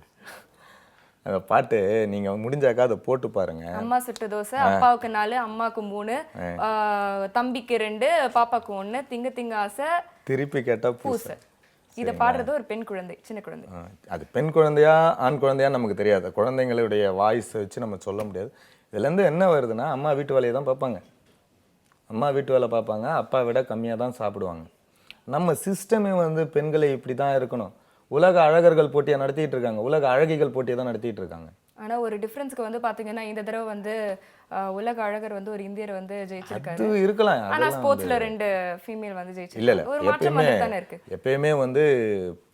அந்த பாட்டு நீங்க முடிஞ்சாக்கா அதை போட்டு பாருங்க. அம்மா சுட்ட தோசை, அப்பாவுக்கு 4, அம்மாவுக்கு 3, தம்பிக்கு 2, பாப்பாக்கு 1, திங்க திங்க ஆசை, திருப்பி கேட்டா பூசை. இதை பாடுறது ஒரு பெண் குழந்தை, சின்ன குழந்தை. அது பெண் குழந்தையா ஆண் குழந்தையா நமக்கு தெரியாது, குழந்தைங்களுடைய வாய்ஸ் வச்சு நம்ம சொல்ல முடியாது. இதுலேருந்து என்ன வருதுன்னா, அம்மா வீட்டு வேலையை தான் பார்ப்பாங்க, அம்மா வீட்டு வேலை பார்ப்பாங்க, அப்பா விட கம்மியாக தான் சாப்பிடுவாங்க. நம்ம சிஸ்டமே வந்து பெண்களை இப்படி தான் இருக்கணும். உலக அழகர்கள் போட்டியை நடத்திட்டு இருக்காங்க, உலக அழகிகள் போட்டியை தான் நடத்திட்டு இருக்காங்க. ஆனா ஒரு டிஃபரன்ஸ்க்கு வந்து பாத்தீங்கன்னா இந்த தடவை வந்து உலக அழகர் வந்து ஒரு இந்தியர் வந்து ஜெயிச்சிருக்காரு. அது இருக்கலாம், ஆனா ஸ்போர்ட்ஸ்ல 2 ஃபீமேல் வந்து ஜெயிச்சிருக்காங்க. இல்ல ஒரு மாற்றம் வந்து தானே இருக்கு. எப்பயுமே வந்து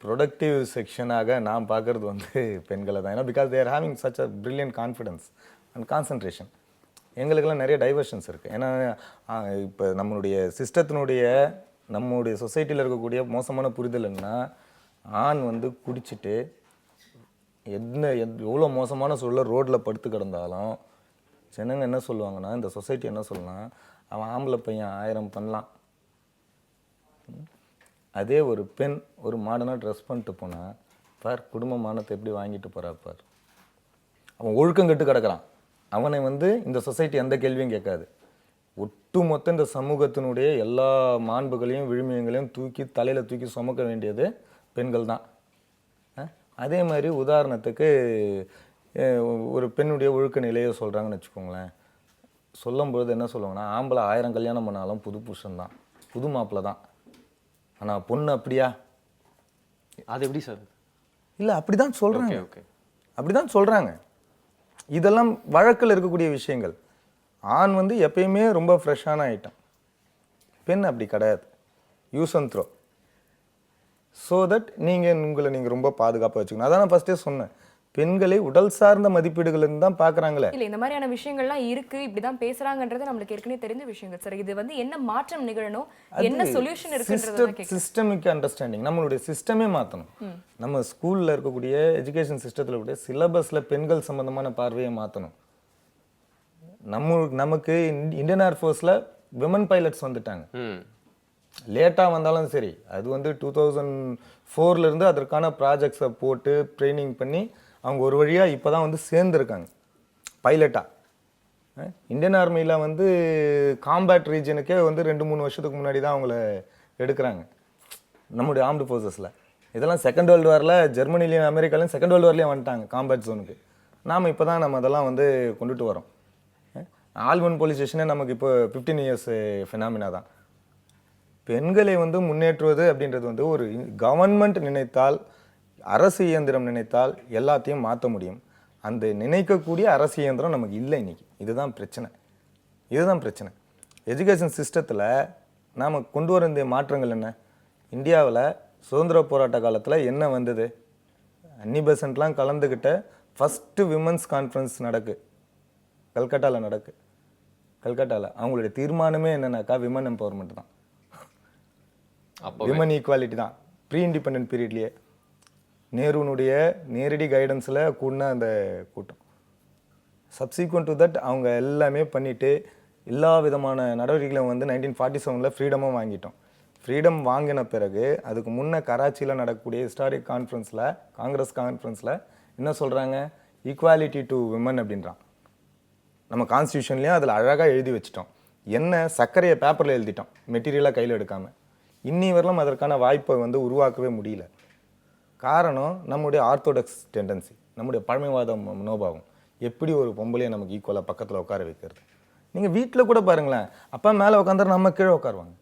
ப்ரொடக்டிவ் செக்ஷனாக நான் பார்க்கறது வந்து பெண்களை தான். ஏன்னா because they're having such a brilliant confidence and concentration. எங்களுக்கெல்லாம் நிறைய டைவர்ஷன்ஸ் இருக்குது. ஏன்னா இப்போ நம்மளுடைய சிஸ்டத்தினுடைய, நம்மளுடைய சொசைட்டியில் இருக்கக்கூடிய மோசமான புரிதல் என்னன்னா, ஆண் வந்து குடிச்சிட்டு எவ்வளோ மோசமான சூழலில் ரோட்டில் படுத்து கிடந்தாலும் ஜனங்க என்ன சொல்லுவாங்கன்னா, இந்த சொசைட்டி என்ன சொல்லலாம், அவன் ஆம்பளை பையன் 1000 பண்ணலாம். அதே ஒரு பெண் ஒரு மாடர்னாக ட்ரெஸ் பண்ணிட்டு போனால் பார், குடும்ப மானத்தை எப்படி வாங்கிட்டு போகிறா பார், அவன் ஒழுக்கம் கெட்டு கிடக்கிறான், அவனை வந்து இந்த சொசைட்டி எந்த கேள்வியும் கேட்காது. ஒட்டுமொத்த இந்த சமூகத்தினுடைய எல்லா மாண்புகளையும் விழுமியங்களையும் தலையில் தூக்கி சுமக்க வேண்டியது பெண்கள் தான். அதே மாதிரி உதாரணத்துக்கு ஒரு பெண்ணுடைய ஒழுக்க நிலையை சொல்கிறாங்கன்னு வச்சுக்கோங்களேன். சொல்லும்பொழுது என்ன சொல்லுவாங்கன்னா, ஆம்பளை 1000 கல்யாணம் பண்ணாலும் புது புருஷன் தான், புது மாப்பிள்ளை தான். ஆனால் பொண்ணு அப்படியா? அது எப்படி சார்? இல்லை, அப்படி தான் சொல்கிறாங்க. ஓகே, அப்படி தான் சொல்கிறாங்க. இதெல்லாம் வழக்கில் இருக்கக்கூடிய விஷயங்கள். ஆண் வந்து எப்பயுமே ரொம்ப ஃப்ரெஷ்ஷான ஐட்டம், பெண் அப்படி கிடையாது, use and throw. So that உங்களை நீங்கள் ரொம்ப பாதுகாப்பாக வச்சுக்கணும். அதான் நான் ஃபஸ்ட்டே சொன்னேன், பெண்களை உடல் சார்ந்த மதிப்பீடுகள் தான் பார்க்குறாங்களே. இல்லை, இந்த மாதிரியான விஷயங்கள்லாம் இருக்கு, இப்படிதான் பேசுறாங்கன்றது நம்மளுக்கு ஏற்கனவே தெரிஞ்ச விஷயங்கள் சார். இது வந்து என்ன மாற்றம் நிகழணும், என்ன சொல்யூஷன் இருக்குன்றது சிஸ்டமிக் அண்டர்ஸ்டாண்டிங். நம்மளுடைய சிஸ்டமே மாற்றணும். நம்ம ஸ்கூலில் இருக்கக்கூடிய எஜுகேஷன் சிஸ்டத்தில் கூடிய சிலபஸில் பெண்கள் சம்பந்தமான பார்வையை மாற்றணும். நமக்கு இந்தியன் ஏர்ஃபோர்ஸில் விமன் பைலட்ஸ் வந்துட்டாங்க. லேட்டாக வந்தாலும் சரி, அது வந்து 2004 அதற்கான ப்ராஜெக்ட்ஸை போட்டு ட்ரைனிங் பண்ணி அவங்க ஒரு வழியாக இப்போ தான் வந்து சேர்ந்துருக்காங்க பைலட்டாக. இந்தியன் ஆர்மியில் வந்து காம்பேட் ரீஜனுக்கே வந்து 2-3 வருஷத்துக்கு முன்னாடி தான் அவங்கள எடுக்கிறாங்க. நம்முடைய ஆர்ம்டு ஃபோர்ஸஸில். இதெல்லாம் செகண்ட் வேர்ல்டு வாரில் ஜெர்மனிலையும் அமெரிக்காலையும் செகண்ட் வேர்ல்டு வார்லேயும் வந்துட்டாங்க காம்பேட் ஜோனுக்கு. நாம் இப்போ தான் நம்ம அதெல்லாம் வந்து கொண்டுட்டு வரோம். ஆல்வன் போலீஸ் ஸ்டேஷனே நமக்கு இப்போ 15 இயர்ஸ் ஃபினாமினா தான். பெண்களை வந்து முன்னேற்றுவது அப்படின்றது வந்து ஒரு கவர்மெண்ட் நினைத்தால், அரசு இயந்திரம் நினைத்தால் எல்லாத்தையும் மாற்ற முடியும். அந்த நினைக்கக்கூடிய அரசு இயந்திரம் நமக்கு இல்லை இன்னைக்கு. இதுதான் பிரச்சனை. எஜுகேஷன் சிஸ்டத்தில் நாம் கொண்டு வர வேண்டிய மாற்றங்கள் என்ன? இந்தியாவில் சுதந்திர போராட்ட காலத்தில் என்ன வந்தது? அன்னி பெசன்ட்லாம் கலந்துக்கிட்ட ஃபஸ்ட்டு விமன்ஸ் கான்ஃபரன்ஸ் கல்கட்டாவில் அவங்களுடைய தீர்மானமே என்னன்னாக்கா விமன் எம்பவர்மெண்ட் தான், விமன் ஈக்குவாலிட்டி தான். ப்ரீ இண்டிபெண்டன்ட் பீரியட்லேயே நேருனுடைய நேரடி கைடன்ஸில் கூடின அந்த கூட்டம். சப்சீக்வெண்ட் டு தட் அவங்க எல்லாமே பண்ணிவிட்டு எல்லா விதமான நடவடிக்கைகளும் வந்து 1947 ஃப்ரீடமும் வாங்கிட்டோம். ஃப்ரீடம் வாங்கின பிறகு அதுக்கு முன்னே கராச்சியில் நடக்கக்கூடிய ஹிஸ்டாரிக் கான்ஃபரன்ஸில், காங்கிரஸ் கான்ஃபரன்ஸில் என்ன சொல்கிறாங்க? ஈக்குவாலிட்டி டு விமன் அப்படின்றான். நம்ம கான்ஸ்டியூஷன்லேயும் அதில் அழகாக எழுதி வச்சிட்டோம். என்ன சர்க்கரையை பேப்பரில் எழுதிட்டோம், மெட்டீரியலாக கையில் எடுக்காமல். இன்னி வரலும் அதற்கான வாய்ப்பை வந்து உருவாக்கவே முடியல. காரணம் நம்முடைய ஆர்த்தோடாக்ஸ் டெண்டன்சி, நம்முடைய பழமைவாத மனோபாவம். எப்படி ஒரு பொம்பளையை நமக்கு ஈக்குவலாக பக்கத்தில் உட்கார வைக்கிறது? நீங்கள் வீட்டில் கூட பாருங்களேன், அப்பா மேலே உட்காந்துட்டு நம்ம கீழே உட்காருவாங்க.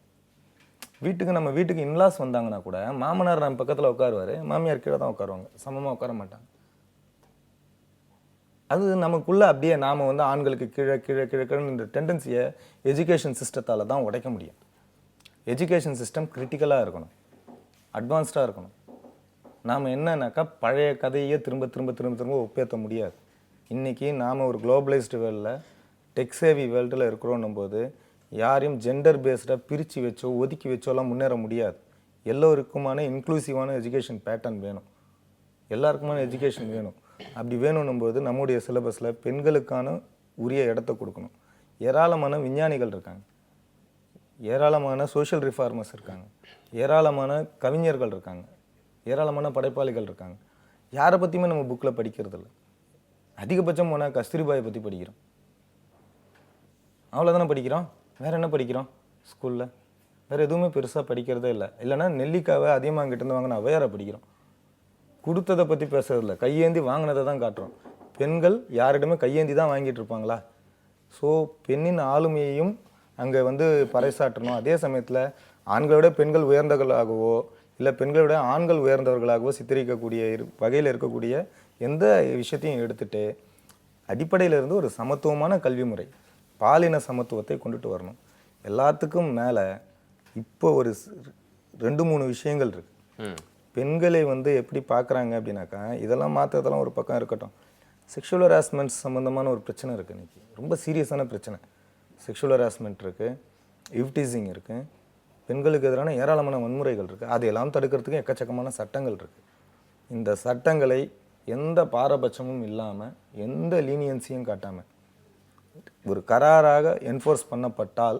நம்ம வீட்டுக்கு இன்லாஸ் வந்தாங்கன்னா கூட மாமனார் நம்ம பக்கத்தில் உட்காருவார், மாமியார் கீழே தான் உட்காருவாங்க, சமமாக உட்கார மாட்டாங்க. அது நமக்குள்ளே அப்படியே நாம் வந்து ஆண்களுக்கு கீழே இந்த டெண்டன்சியை எஜுகேஷன் சிஸ்டத்தால் தான் உடைக்க முடியும். எஜுகேஷன் சிஸ்டம் கிரிட்டிக்கலாக இருக்கணும், அட்வான்ஸ்டாக இருக்கணும். நாம் என்னன்னாக்கா பழைய கதையே திரும்ப ஒப்பேற்ற முடியாது. இன்றைக்கி நாம் ஒரு குளோபலைஸ்டு வேர்ல்டில், டெக் சேவி வேர்ல்டில் இருக்கிறோன்னும் போது யாரையும் ஜெண்டர் பேஸ்டாக பிரித்து வச்சோ ஒதுக்கி வச்சோலாம் முன்னேற முடியாது. எல்லோருக்குமான இன்க்ளூசிவான எஜுகேஷன் பேட்டர்ன் வேணும், எல்லாருக்குமான எஜுகேஷன் வேணும். அப்படி வேணும்னும் போது நம்முடைய சிலபஸில் பெண்களுக்கான உரிய இடத்த கொடுக்கணும். ஏராளமான விஞ்ஞானிகள் இருக்காங்க, ஏராளமான சோஷியல் ரிஃபார்மர்ஸ் இருக்காங்க, ஏராளமான கவிஞர்கள் இருக்காங்க, ஏராளமான படைப்பாளிகள் இருக்காங்க. யாரை பற்றியுமே நம்ம புக்கில் படிக்கிறது இல்லை. அதிகபட்சம் போனால் கஸ்தூரிபாயை பற்றி படிக்கிறோம், அவ்வளோதானே படிக்கிறோம். வேறு என்ன படிக்கிறோம்? ஸ்கூலில் வேறு எதுவுமே பெருசாக படிக்கிறதே இல்லை. இல்லைனா நெல்லிக்காவை அதிகமாக அங்கிட்டேருந்து வாங்கினா அவையாரை படிக்கிறோம். கொடுத்ததை பற்றி பேசுறதில்ல, கையேந்தி வாங்கினதை தான் காட்டுறோம். பெண்கள் யாரிடமே கையேந்தி தான் வாங்கிட்டு இருப்பாங்களா? ஸோ பெண்ணின் ஆளுமையையும் அங்கே வந்து பறைசாற்றணும். அதே சமயத்தில் ஆண்களோட பெண்கள் உயர்ந்தவர்களாகவோ இல்லை பெண்களோட ஆண்கள் உயர்ந்தவர்களாகவோ சித்தரிக்கக்கூடிய வகையில் இருக்கக்கூடிய எந்த விஷயத்தையும் எடுத்துகிட்டு அடிப்படையிலிருந்து ஒரு சமத்துவமான கல்வி முறை, பாலின சமத்துவத்தை கொண்டுட்டு வரணும். எல்லாத்துக்கும் மேலே இப்போ ஒரு 2-3 விஷயங்கள் இருக்குது. பெண்களை வந்து எப்படி பார்க்குறாங்க அப்படின்னாக்கா, இதெல்லாம் மாற்றுறதெல்லாம் ஒரு பக்கம் இருக்கட்டும், செக்ஷுவல் ஹராஸ்மெண்ட் சம்மந்தமான ஒரு பிரச்சனை இருக்குது. இன்றைக்கி ரொம்ப சீரியஸான பிரச்சனை. செக்ஷுவல் ஹராஸ்மெண்ட் இருக்குது, இவ்டீசிங் இருக்குது, பெண்களுக்கு எதிரான ஏராளமான வன்முறைகள் இருக்குது. அதையெல்லாம் தடுக்கிறதுக்கு எக்கச்சக்கமான சட்டங்கள் இருக்குது. இந்த சட்டங்களை எந்த பாரபட்சமும் இல்லாமல், எந்த லீனியன்ஸையும் காட்டாமல் ஒரு கராராக என்ஃபோர்ஸ் பண்ணப்பட்டால்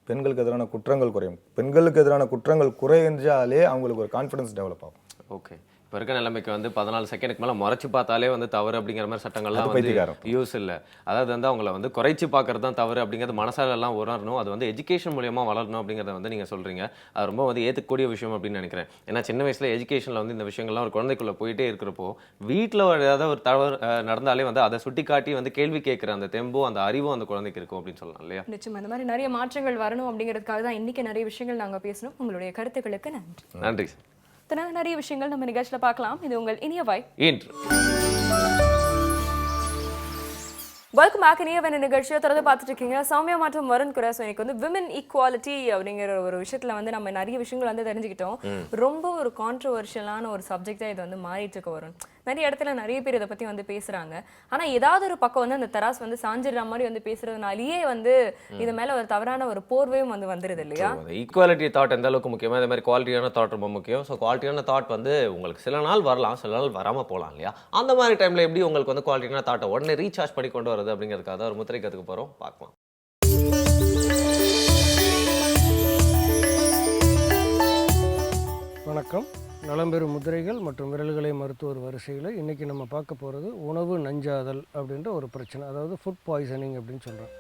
பெண்களுக்கு எதிரான குற்றங்கள் குறையும். பெண்களுக்கு எதிரான குற்றங்கள் குறைஞ்சாலே அவங்களுக்கு ஒரு கான்ஃபிடன்ஸ் டெவலப் ஆகும். ஓகே, இப்போ இருக்க நிலைமைக்கு வந்து 14 செகண்டுக்கு மேலே முறைச்சி பார்த்தாலே வந்து தவறு அப்படிங்கிற மாதிரி சட்டங்கள்லாம் வந்து யூஸ் இல்லை. அதாவது வந்து அவங்கள வந்து குறைச்சி பார்க்கறது தான் தவறு அப்படிங்கிறது மனசாலெல்லாம் உணரணும். அது வந்து எஜுகேஷன் மூலியமாக வளரணும் அப்படிங்கிறத வந்து நீங்கள் சொல்கிறீங்க. அது ரொம்ப வந்து ஏற்றுக்கூடிய விஷயம் அப்படின்னு நினைக்கிறேன். ஏன்னா சின்ன வயசில் எஜுகேஷனில் வந்து இந்த விஷயங்கள்லாம் ஒரு குழந்தைக்குள்ளே போயிட்டே இருக்கிறப்போ வீட்டில் ஏதாவது ஒரு தவறு நடந்தாலே வந்து அதை சுட்டி காட்டி வந்து கேள்வி கேட்குற அந்த தெம்பும் அந்த அறிவும் அந்த குழந்தைக்கு இருக்கும் அப்படின்னு சொல்லலாம் இல்லையா? நிச்சயமா இந்த மாதிரி நிறைய மாற்றங்கள் வரணும் அப்படிங்கிறதுக்காக தான் இன்னைக்கு நிறைய விஷயங்கள் நாங்கள் பேசணும். உங்களுடைய கருத்துக்களுக்கு நன்றி. நன்றி. நிறைய விஷயங்கள் நம்ம நிகழ்ச்சியில் பார்க்கலாம். இது உங்கள் இனிய வாய் இன்று. Welcome back. இனிய நிகழ்ச்சியை தொடர்ந்து பார்த்துட்டு இருக்கீங்க. சௌமியா மற்றும் வருண் கூட. ஸோ எனக்கு வந்து விமன் ஈக்குவாலிட்டி அப்படிங்கிற ஒரு விஷயத்துல வந்து நம்ம நிறைய விஷயங்கள் வந்து தெரிஞ்சுக்கிட்டோம். ரொம்ப ஒரு கான்ட்ரவர்ஷியலான ஒரு சப்ஜெக்டா இது வந்து மாறிட்டு இருக்க வரும். நிறைய இடத்துல நிறைய பேர் இதை பத்தி வந்து பேசுறாங்க. ஆனா ஏதாவது ஒரு பக்கம் வந்து அந்த தராஸ் வந்து சாஞ்சிடுற மாதிரி வந்து பேசுறதுனாலேயே வந்து இது மேல ஒரு தவறான ஒரு போர்வையும் வந்து வந்துருது இல்லையா? ஈக்குவாலிட்டி தாட் எந்த அளவுக்கு முக்கியமா, இந்த மாதிரி குவாலிட்டியான தாட் ரொம்ப முக்கியம். ஸோ குவாலிட்டியான தாட் வந்து உங்களுக்கு சில நாள் வரலாம், சில நாள் வராம போகலாம் இல்லையா? அந்த மாதிரி டைம்ல எப்படி உங்களுக்கு வந்து குவாலிட்டியான தாட்டை உடனே ரீசார்ஜ் பண்ணி கொண்டு வருது அப்படிங்கிறதுக்காக ஒரு முத்திரை கற்றுக்க போறோம். பார்க்கலாம். வணக்கம். நலம்பெறும் முதிரைகள் மற்றும் விரல்களை மருத்துவர் வரிசையில் இன்றைக்கி நம்ம பார்க்க போகிறது உணவு நஞ்சாதல் அப்படின்ற ஒரு பிரச்சனை, அதாவது ஃபுட் பாய்சனிங் அப்படின்னு சொல்கிறோம்.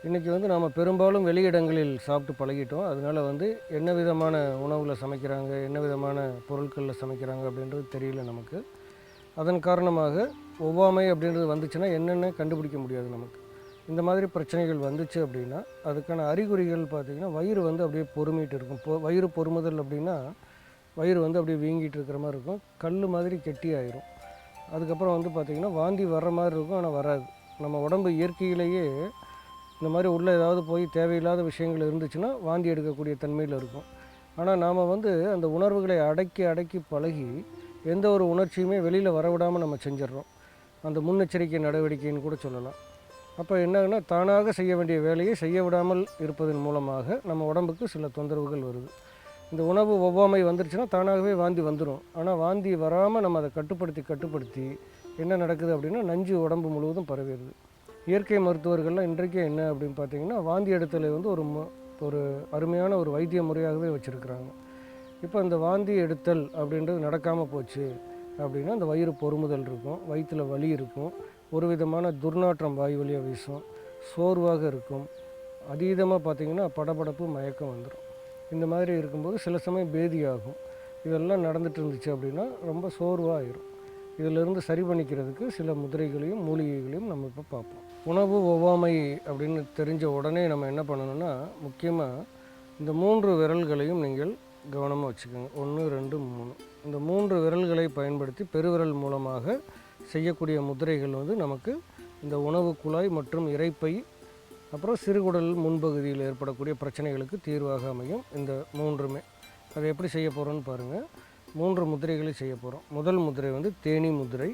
இன்றைக்கி வந்து நாம் பெரும்பாலும் வெளியிடங்களில் சாப்பிட்டு பழகிட்டோம். அதனால் வந்து என்ன விதமான உணவில் சமைக்கிறாங்க, என்ன விதமான பொருட்களில் சமைக்கிறாங்க அப்படின்றது தெரியல நமக்கு. அதன் காரணமாக ஒவ்வாமை அப்படின்றது வந்துச்சுன்னா என்னென்ன கண்டுபிடிக்க முடியாது நமக்கு. இந்த மாதிரி பிரச்சனைகள் வந்துச்சு அப்படின்னா அதுக்கான அறிகுறிகள் பார்த்திங்கன்னா வயிறு வந்து அப்படியே பொறுமிட்டு இருக்கும். வயிறு பொறுமுதல் அப்படின்னா வயிறு வந்து அப்படியே வீங்கிட்டு இருக்கிற மாதிரி இருக்கும், கல் மாதிரி கெட்டி ஆயிரும். அதுக்கப்புறம் வந்து பார்த்திங்கன்னா வாந்தி வர்ற மாதிரி இருக்கும், ஆனால் வராது. நம்ம உடம்பு இயற்கையிலேயே இந்த மாதிரி உள்ள ஏதாவது போய் தேவையில்லாத விஷயங்கள் இருந்துச்சுன்னா வாந்தி எடுக்கக்கூடிய தன்மையில் இருக்கும். ஆனால் நாம் வந்து அந்த உணர்வுகளை அடக்கி அடக்கி பழகி எந்த ஒரு உணர்ச்சியுமே வெளியில் வரவிடாமல் நம்ம செஞ்சிடறோம். அந்த முன்னெச்சரிக்கை நடவடிக்கைன்னு கூட சொல்லலாம். அப்போ என்னன்னா தானாக செய்ய வேண்டிய வேலையை செய்ய விடாமல் இருப்பதன் மூலமாக நம்ம உடம்புக்கு சில தொந்தரவுகள் வருது. இந்த உணவு ஒவ்வாமை வந்துருச்சுன்னா தானாகவே வாந்தி வந்துடும். ஆனால் வாந்தி வராமல் நம்ம அதை கட்டுப்படுத்தி என்ன நடக்குது அப்படின்னா நஞ்சு உடம்பு முழுவதும் பரவிடுது. இயற்கை மருத்துவர்கள்லாம் இன்றைக்கே என்ன அப்படின்னு பார்த்தீங்கன்னா வாந்தி எடுத்தலை வந்து ஒரு அருமையான ஒரு வைத்திய முறையாகவே வச்சுருக்குறாங்க. இப்போ இந்த வாந்தி எடுத்தல் அப்படின்றது நடக்காமல் போச்சு அப்படின்னா அந்த வயிறு பொறுமுதல் இருக்கும், வயிற்றில் வலி இருக்கும், ஒரு விதமான துர்நாற்றம் வாய் வழியாக வீசும், சோர்வாக இருக்கும், அதீதமாக பார்த்திங்கன்னா படபடப்பு மயக்கம் வந்துடும். இந்த மாதிரி இருக்கும்போது சில சமயம் பேதி ஆகும். இதெல்லாம் நடந்துட்டு இருந்துச்சு அப்படின்னா ரொம்ப சோர்வாக ஆயிரும். இதிலிருந்து சரி பண்ணிக்கிறதுக்கு சில முதிரைகளையும் மூலிகைகளையும் நம்ம இப்போ பார்ப்போம். உணவு ஒவ்வாமை அப்படின்னு தெரிஞ்ச உடனே நம்ம என்ன பண்ணணும்னா முக்கியமாக இந்த 3 விரல்களையும் நீங்கள் கவனமாக வச்சுக்கோங்க. 1 2 3 இந்த 3 விரல்களை பயன்படுத்தி பெருவிரல் மூலமாக செய்யக்கூடிய முதிரைகள் வந்து நமக்கு இந்த உணவு குழாய் மற்றும் இரைப்பை அப்புறம் சிறுகுடல் முன்பகுதியில் ஏற்படக்கூடிய பிரச்சனைகளுக்கு தீர்வாக அமையும். இந்த 3மே அதை எப்படி செய்ய போகிறோன்னு பாருங்கள். 3 முதிரைகளை செய்ய போகிறோம். முதல் முதிரை வந்து தேனி முதிரை.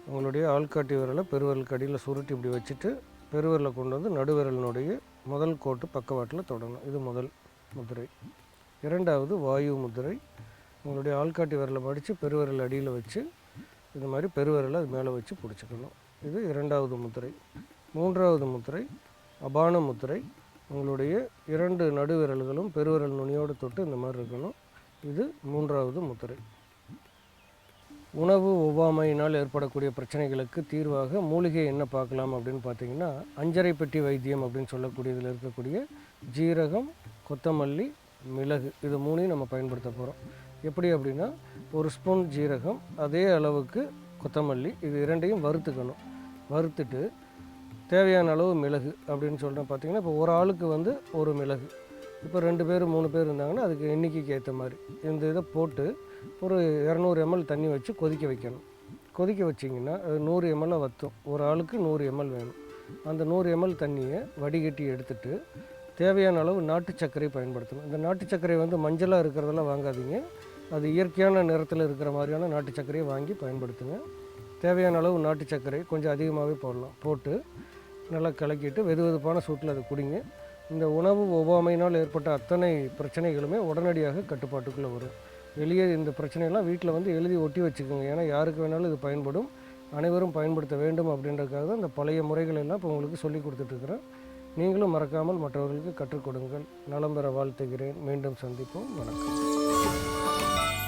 உங்களுடைய ஆள்காட்டி விரலை பெருவிரல் கடியில் சுருட்டி இப்படி வச்சுட்டு பெருவிரலை கொண்டு வந்து நடுவிரலினுடைய முதல் கோட்டு பக்கவாட்டில் தொடணும். இது முதல் முதிரை. இரண்டாவது வாயு முதிரை. உங்களுடைய ஆள்காட்டி விரலை மடித்து பெருவிரல் அடியில் வச்சு இது மாதிரி பெருவிரலை அது மேலே வச்சு பிடிச்சிக்கணும். இது இரண்டாவது முதிரை. மூன்றாவது முதிரை அபான முதிரை. உங்களுடைய 2 நடுவிரல்களும் பெருவிரல் நுனியோடு தொட்டு இந்த மாதிரி இருக்கணும். இது மூன்றாவது முதிரை. உணவு ஒவ்வாமையினால் ஏற்படக்கூடிய பிரச்சனைகளுக்கு தீர்வாக மூலிகை என்ன பார்க்கலாம் அப்படின்னு பார்த்தீங்கன்னா அஞ்சரை பெட்டி வைத்தியம் அப்படின்னு சொல்லக்கூடியதில் இருக்கக்கூடிய ஜீரகம், கொத்தமல்லி, மிளகு இது 3ஐயும் நம்ம பயன்படுத்த போகிறோம். எப்படி அப்படின்னா 1 ஸ்பூன் ஜீரகம், அதே அளவுக்கு கொத்தமல்லி, இது 2ஐயும் வறுத்துக்கணும். வறுத்துட்டு தேவையான அளவு மிளகு அப்படின்னு சொல்கிறேன். பார்த்திங்கன்னா இப்போ ஒரு ஆளுக்கு வந்து 1 மிளகு, இப்போ 2 பேர் 3 பேர் இருந்தாங்கன்னா அதுக்கு எண்ணிக்கைக்கு ஏற்ற மாதிரி இந்த இதை போட்டு ஒரு 200 ml தண்ணி வச்சு கொதிக்க வைக்கணும். கொதிக்க வச்சிங்கன்னா அது 100 ml வற்றும். ஒரு ஆளுக்கு 100 ml வேணும். அந்த 100 ml தண்ணியை வடிகட்டி எடுத்துட்டு தேவையான அளவு நாட்டு சர்க்கரை பயன்படுத்தணும். இந்த நாட்டு சர்க்கரை வந்து மஞ்சளாக இருக்கிறதெல்லாம் வாங்காதீங்க, அது இயற்கையான நிறத்தில் இருக்கிற மாதிரியான நாட்டு சர்க்கரையை வாங்கி பயன்படுத்துங்க. தேவையான அளவு நாட்டு சர்க்கரை கொஞ்சம் அதிகமாகவே போடலாம். போட்டு நல்லா கலக்கிட்டு வெதுவெதுப்பான சூட்டில் அதை குடிங்க. இந்த உணவு ஒவ்வாமையினால் ஏற்பட்ட அத்தனை பிரச்சனைகளுமே உடனடியாக கட்டுப்பாட்டுக்குள்ளே வரும். வெளியே இந்த பிரச்சனையெல்லாம் வீட்டில் வந்து எழுதி ஒட்டி வச்சுக்கோங்க. ஏன்னா யாருக்கு வேணாலும் இது பயன்படும், அனைவரும் பயன்படுத்த வேண்டும் அப்படின்றதுக்காக தான் இந்த பழைய முறைகள் எல்லாம் இப்போ உங்களுக்கு சொல்லி கொடுத்துட்ருக்குறேன். நீங்களும் மறக்காமல் மற்றவர்களுக்கு கற்றுக் கொடுங்கள். நலம் பெற வாழ்த்துகிறேன். மீண்டும் சந்திப்போம். வணக்கம்.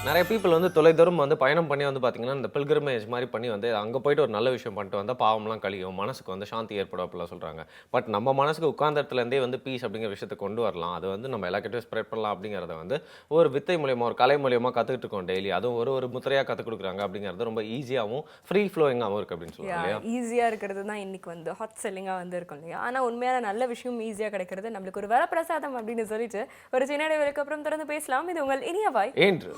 நிறைய பீப்புள் வந்து தொலைதூரம் வந்து பயணம் பண்ணி வந்து பார்த்தீங்கன்னா இந்த பில்கிரிமேஜ் மாதிரி பண்ணி வந்து அங்கே போயிட்டு ஒரு நல்ல விஷயம் பண்ணிட்டு வந்தால் பாவம்லாம் கழியும், மனசுக்கு வந்து சாந்தி ஏற்படும் அப்படிலாம் சொல்கிறாங்க. பட் நம்ம மனசுக்கு உட்கார்ந்த இடத்துலேருந்தே வந்து பீஸ் அப்படிங்கிற விஷயத்தை கொண்டு வரலாம். அது வந்து நம்ம எல்லாக்கிட்டையும் ஸ்ப்ரெட் பண்ணலாம் அப்படிங்கிறத வந்து ஒரு வித்தை மூலியமாக ஒரு கலை மூலியமாக கற்றுக்கிட்டு இருக்கோம் டெய்லி. அதுவும் ஒரு முத்திரையாக கற்றுக் கொடுக்குறாங்க அப்படிங்கிறது ரொம்ப ஈஸியாகவும் ஃப்ரீ ஃப்ளோயிங்காகவும் இருக்குது அப்படின்னு சொல்லுவாங்க. ஈஸியாக இருக்கிறது தான் இன்னைக்கு வந்து ஹாட் செல்லிங்காக வந்து இருக்கும் இல்லையா? ஆனால் உண்மையான நல்ல விஷயம் ஈஸியாக கிடைக்கிறது நம்மளுக்கு ஒரு வரப்பிரசாதம் அப்படின்னு சொல்லிட்டு ஒரு சின்ன இடைவெளிக்கு அப்புறம் தொடர்ந்து பேசலாம். இது உங்கள் இனிய வாய் என்று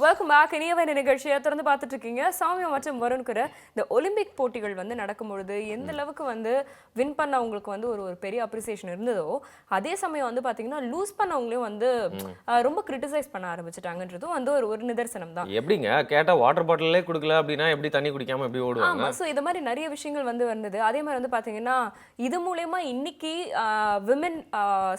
வெல்கம் பேக். இனியவன் நிகழ்ச்சியை தொடர்ந்து பார்த்துட்டு இருக்கீங்க. சௌமியா மற்றும் வருண்குற இந்த ஒலிம்பிக் போட்டிகள் வந்து நடக்கும்பொழுது எந்த அளவுக்கு வந்து வின் பண்ணவங்களுக்கு வந்து ஒரு பெரிய அப்ரிசியேஷன் இருந்ததோ, அதே சமயம் வந்து பார்த்தீங்கன்னா லூஸ் பண்ணவங்களையும் வந்து ரொம்ப கிரிட்டிசைஸ் பண்ண ஆரம்பிச்சிட்டாங்கன்றதும் வந்து ஒரு நிதர்சனம் தான். எப்படிங்க கேட்டால் வாட்டர் பாட்டிலே கொடுக்கல அப்படின்னா எப்படி தண்ணி குடிக்காம எப்படி ஓடுவாங்க? ஸோ இது மாதிரி நிறைய விஷயங்கள் வந்து வந்தது. அதே மாதிரி வந்து பார்த்தீங்கன்னா இது மூலயமா இன்னைக்கு விமன்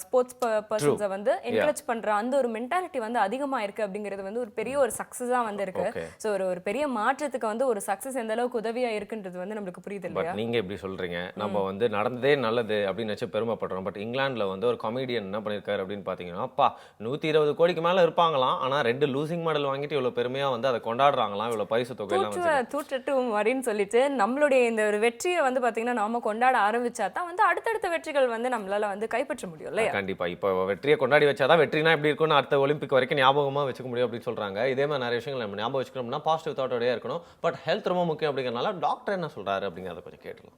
ஸ்போர்ட்ஸ் பர்சன்ஸை வந்து என்கரேஜ் பண்ற அந்த ஒரு மென்டாலிட்டி வந்து அதிகமாக இருக்கு அப்படிங்கிறது வந்து ஒரு பெரிய ஒரு சக்ஸஸா வந்து இருக்கு. ஸோ ஒரு பெரிய மாற்றத்துக்கு வந்து ஒரு சக்ஸஸ் எந்த அளவுக்கு உதவியா இருக்குன்றது வந்து நம்மளுக்கு புரியுது இல்லையா? பட் நீங்க எப்படி சொல்றீங்க, நம்ம வந்து நடந்ததே நல்லது அப்படின்னு நினைச்சு பெருமைப்படுறோம். பட் இங்கிலாந்துல வந்து ஒரு காமெடியன் என்ன பண்ணிருக்காரு அப்படின்னு பாத்தீங்கன்னா, அப்பா 120 கோடிக்கு மேல இருப்பாங்களாம், ஆனா 2 லூசிங் மெடல் வாங்கிட்டு இவ்வளவு பெருமையா வந்து அதை கொண்டாடுறாங்களாம், இவ்வளவு பரிசு தொகை எல்லாம் தூற்றட்டும் அப்படின்னு சொல்லிட்டு நம்மளுடைய இந்த ஒரு வெற்றியை வந்து பாத்தீங்கன்னா நாம கொண்டாட ஆரம்பிச்சா தான் வந்து அடுத்தடுத்த வெற்றிகள் வந்து நம்மளால வந்து கைப்பற்ற முடியும் இல்லையா? கண்டிப்பா. இப்போ வெற்றியை கொண்டாடி வச்சாதான் வெற்றினா எப்படி இருக்கும்னு அடுத்த ஒலிம்பிக் வரைக்கும் ஞாபகமா வச்சுக்க முடியும் அப்படின்னு சொல்றாங்க. இதே மாதிரி நிறைய விஷயங்கள் நம்ம ஞாபகம் வச்சுக்கணும்னா பாசிட்டிவ் தாட்டோடய இருக்கணும். பட் ஹெல்த் ரொம்ப முக்கியம் அப்படிங்கறனால டாக்டர் என்ன சொல்றாரு அப்படிங்கறத கொஞ்சம் கேட்டலாம்.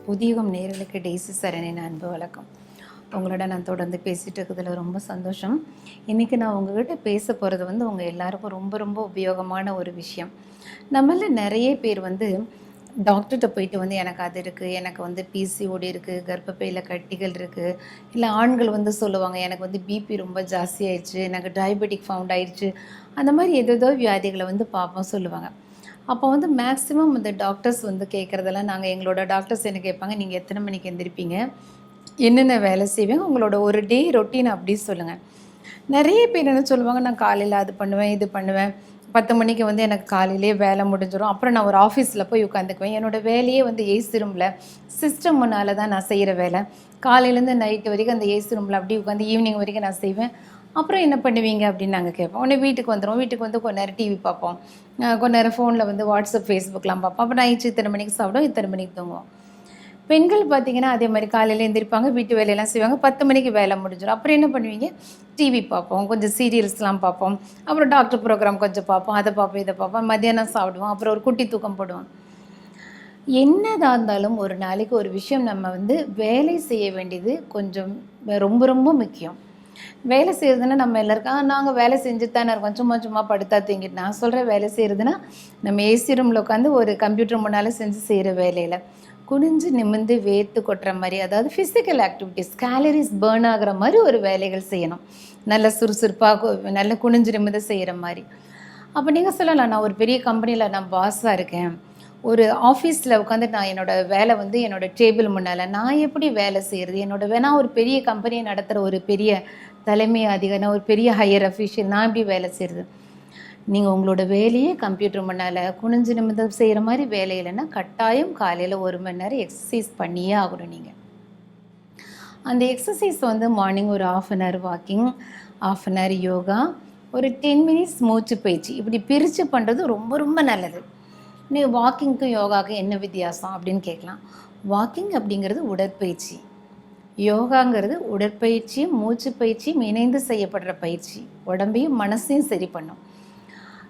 புதியுகம் நேயர்களுக்கு டெய்ஸி சரணின் அன்பு வணக்கம். உங்களோட நான் தொடர்ந்து பேசிகிட்டு இருக்கிறதுல ரொம்ப சந்தோஷம். இன்றைக்கி நான் உங்ககிட்ட பேச போகிறது வந்து உங்கள் எல்லாருக்கும் ரொம்ப ரொம்ப உபயோகமான ஒரு விஷயம். நம்மள நிறைய பேர் வந்து டாக்டர்கிட்ட போயிட்டு வந்து எனக்கு அது இருக்குது, எனக்கு வந்து பிசிஓடி இருக்குது, கர்ப்பப்பையில் கட்டிகள் இருக்குது, இல்லை ஆண்கள் வந்து சொல்லுவாங்க எனக்கு வந்து பிபி ரொம்ப ஜாஸ்தியாகிடுச்சு, எனக்கு டயபெட்டிக் ஃபவுண்ட் ஆயிடுச்சு, அந்த மாதிரி ஏதோ வியாதிகளை வந்து பார்ப்போம் சொல்லுவாங்க. அப்போ வந்து மேக்ஸிமம் இந்த டாக்டர்ஸ் வந்து கேட்குறதெல்லாம் நாங்கள் எங்களோட டாக்டர்ஸ் என்ன கேட்பாங்க, நீங்கள் எத்தனை மணிக்கு எழுந்திருப்பீங்க, என்னென்ன வேலை செய்வீங்க, உங்களோட ஒரு டே ரொட்டீன் அப்படி சொல்லுங்கள். நிறைய பேர் என்ன சொல்லுவாங்க, நான் காலையில் அது பண்ணுவேன் இது பண்ணுவேன், 10 மணிக்கு வந்து எனக்கு காலையிலே வேலை முடிஞ்சிடும், அப்புறம் நான் ஒரு ஆஃபீஸில் போய் உட்காந்துக்குவேன், என்னோடய வேலையே வந்து ஏசி ரூமில் சிஸ்டம் முன்னால் தான் நான் செய்கிற வேலை, காலையிலேருந்து நைட்டு வரைக்கும் அந்த ஏசி ரூமில் அப்படி உட்காந்து ஈவினிங் வரைக்கும் நான் செய்வேன், அப்புறம் என்ன பண்ணுவீங்க அப்படின்னு நாங்கள் கேட்போம். உடனே வீட்டுக்கு வந்துடுவோம், வீட்டுக்கு வந்து கொஞ்ச நேரம் டிவி பார்ப்போம், கொஞ்ச நேரம் ஃபோனில் வந்து வாட்ஸ்அப் ஃபேஸ்புக்கெலாம் பார்ப்போம், அப்புறம் நைட்டு இத்தனை மணிக்கு சாப்பிடுவோம், இத்தனை மணிக்கு தூங்குவோம். பெண்கள் பார்த்திங்கன்னா அதே மாதிரி காலையில் எழுந்திருப்பாங்க, வீட்டு வேலையெல்லாம் செய்வாங்க, 10 மணிக்கு வேலை முடிஞ்சிடும். அப்புறம் என்ன பண்ணுவீங்க, டிவி பார்ப்போம், கொஞ்சம் சீரியல்ஸ்லாம் பார்ப்போம், அப்புறம் டாக்டர் ப்ரோக்ராம் கொஞ்சம் பார்ப்போம், அதை பார்ப்போம் இதை பார்ப்போம், மத்தியானம் சாப்பிடுவோம், அப்புறம் ஒரு குட்டி தூக்கம் போடுவோம். என்னதான் இருந்தாலும் ஒரு நாளைக்கு ஒரு விஷயம் நம்ம வந்து வேலை செய்ய வேண்டியது கொஞ்சம் ரொம்ப ரொம்ப முக்கியம். வேலை செய்கிறதுனா நம்ம எல்லாருக்கும் நாங்கள் வேலை செஞ்சுட்டு தானே இருக்கோம், சும்மா சும்மா படுத்தா தூங்கிட்டு. நான் சொல்கிற வேலை செய்கிறதுனா நம்ம ஏசி ரூமில் உட்காந்து ஒரு கம்ப்யூட்டர் முன்னால் செஞ்சு செய்கிற வேலையில் குனிஞ்சு நிமிந்து வேர்த்து கொட்டுற மாதிரி, அதாவது ஃபிசிக்கல் ஆக்டிவிட்டிஸ், கேலரிஸ் பேர்ன் ஆகிற மாதிரி ஒரு வேலைகள் செய்யணும், நல்ல சுறுசுறுப்பாக நல்ல குனிஞ்சு நிமிந்து செய்கிற மாதிரி. அப்போ நீங்கள் சொல்லலாம், நான் ஒரு பெரிய கம்பெனியில் நான் பாஸாக இருக்கேன், ஒரு ஆஃபீஸில் உட்காந்து நான் என்னோடய வேலை வந்து என்னோடய டேபிள் முன்னால் நான் எப்படி வேலை செய்கிறது, நான் ஒரு பெரிய கம்பெனியை நடத்துகிற ஒரு பெரிய தலைமை அதிகாரி, நான் ஒரு பெரிய ஹையர் அஃபீஷியல், நான் எப்படி வேலை செய்கிறது. நீங்கள் உங்களோட வேலையே கம்ப்யூட்டர் முன்னால் குனிஞ்சு நிமிந்து செய்கிற மாதிரி வேலை இல்லைன்னா கட்டாயம் காலையில் 1 மணி நேரம் எக்ஸசைஸ் பண்ணியே ஆகணும். நீங்கள் அந்த எக்ஸசைஸ் வந்து மார்னிங் ஒரு 1/2 an hour walking, 1/2 an hour yoga, ஒரு 10 மினிட்ஸ் மூச்சு பயிற்சி, இப்படி பிரித்து பண்ணுறது ரொம்ப ரொம்ப நல்லது. நீங்கள் வாக்கிங்க்கும் யோகாவுக்கும் என்ன வித்தியாசம் அப்படின்னு கேட்கலாம். வாக்கிங் அப்படிங்கிறது உடற்பயிற்சி, யோகாங்கிறது உடற்பயிற்சியும் மூச்சு பயிற்சியும் இணைந்து செய்யப்படுற பயிற்சி, உடம்பையும் மனசையும் சரி பண்ணும்.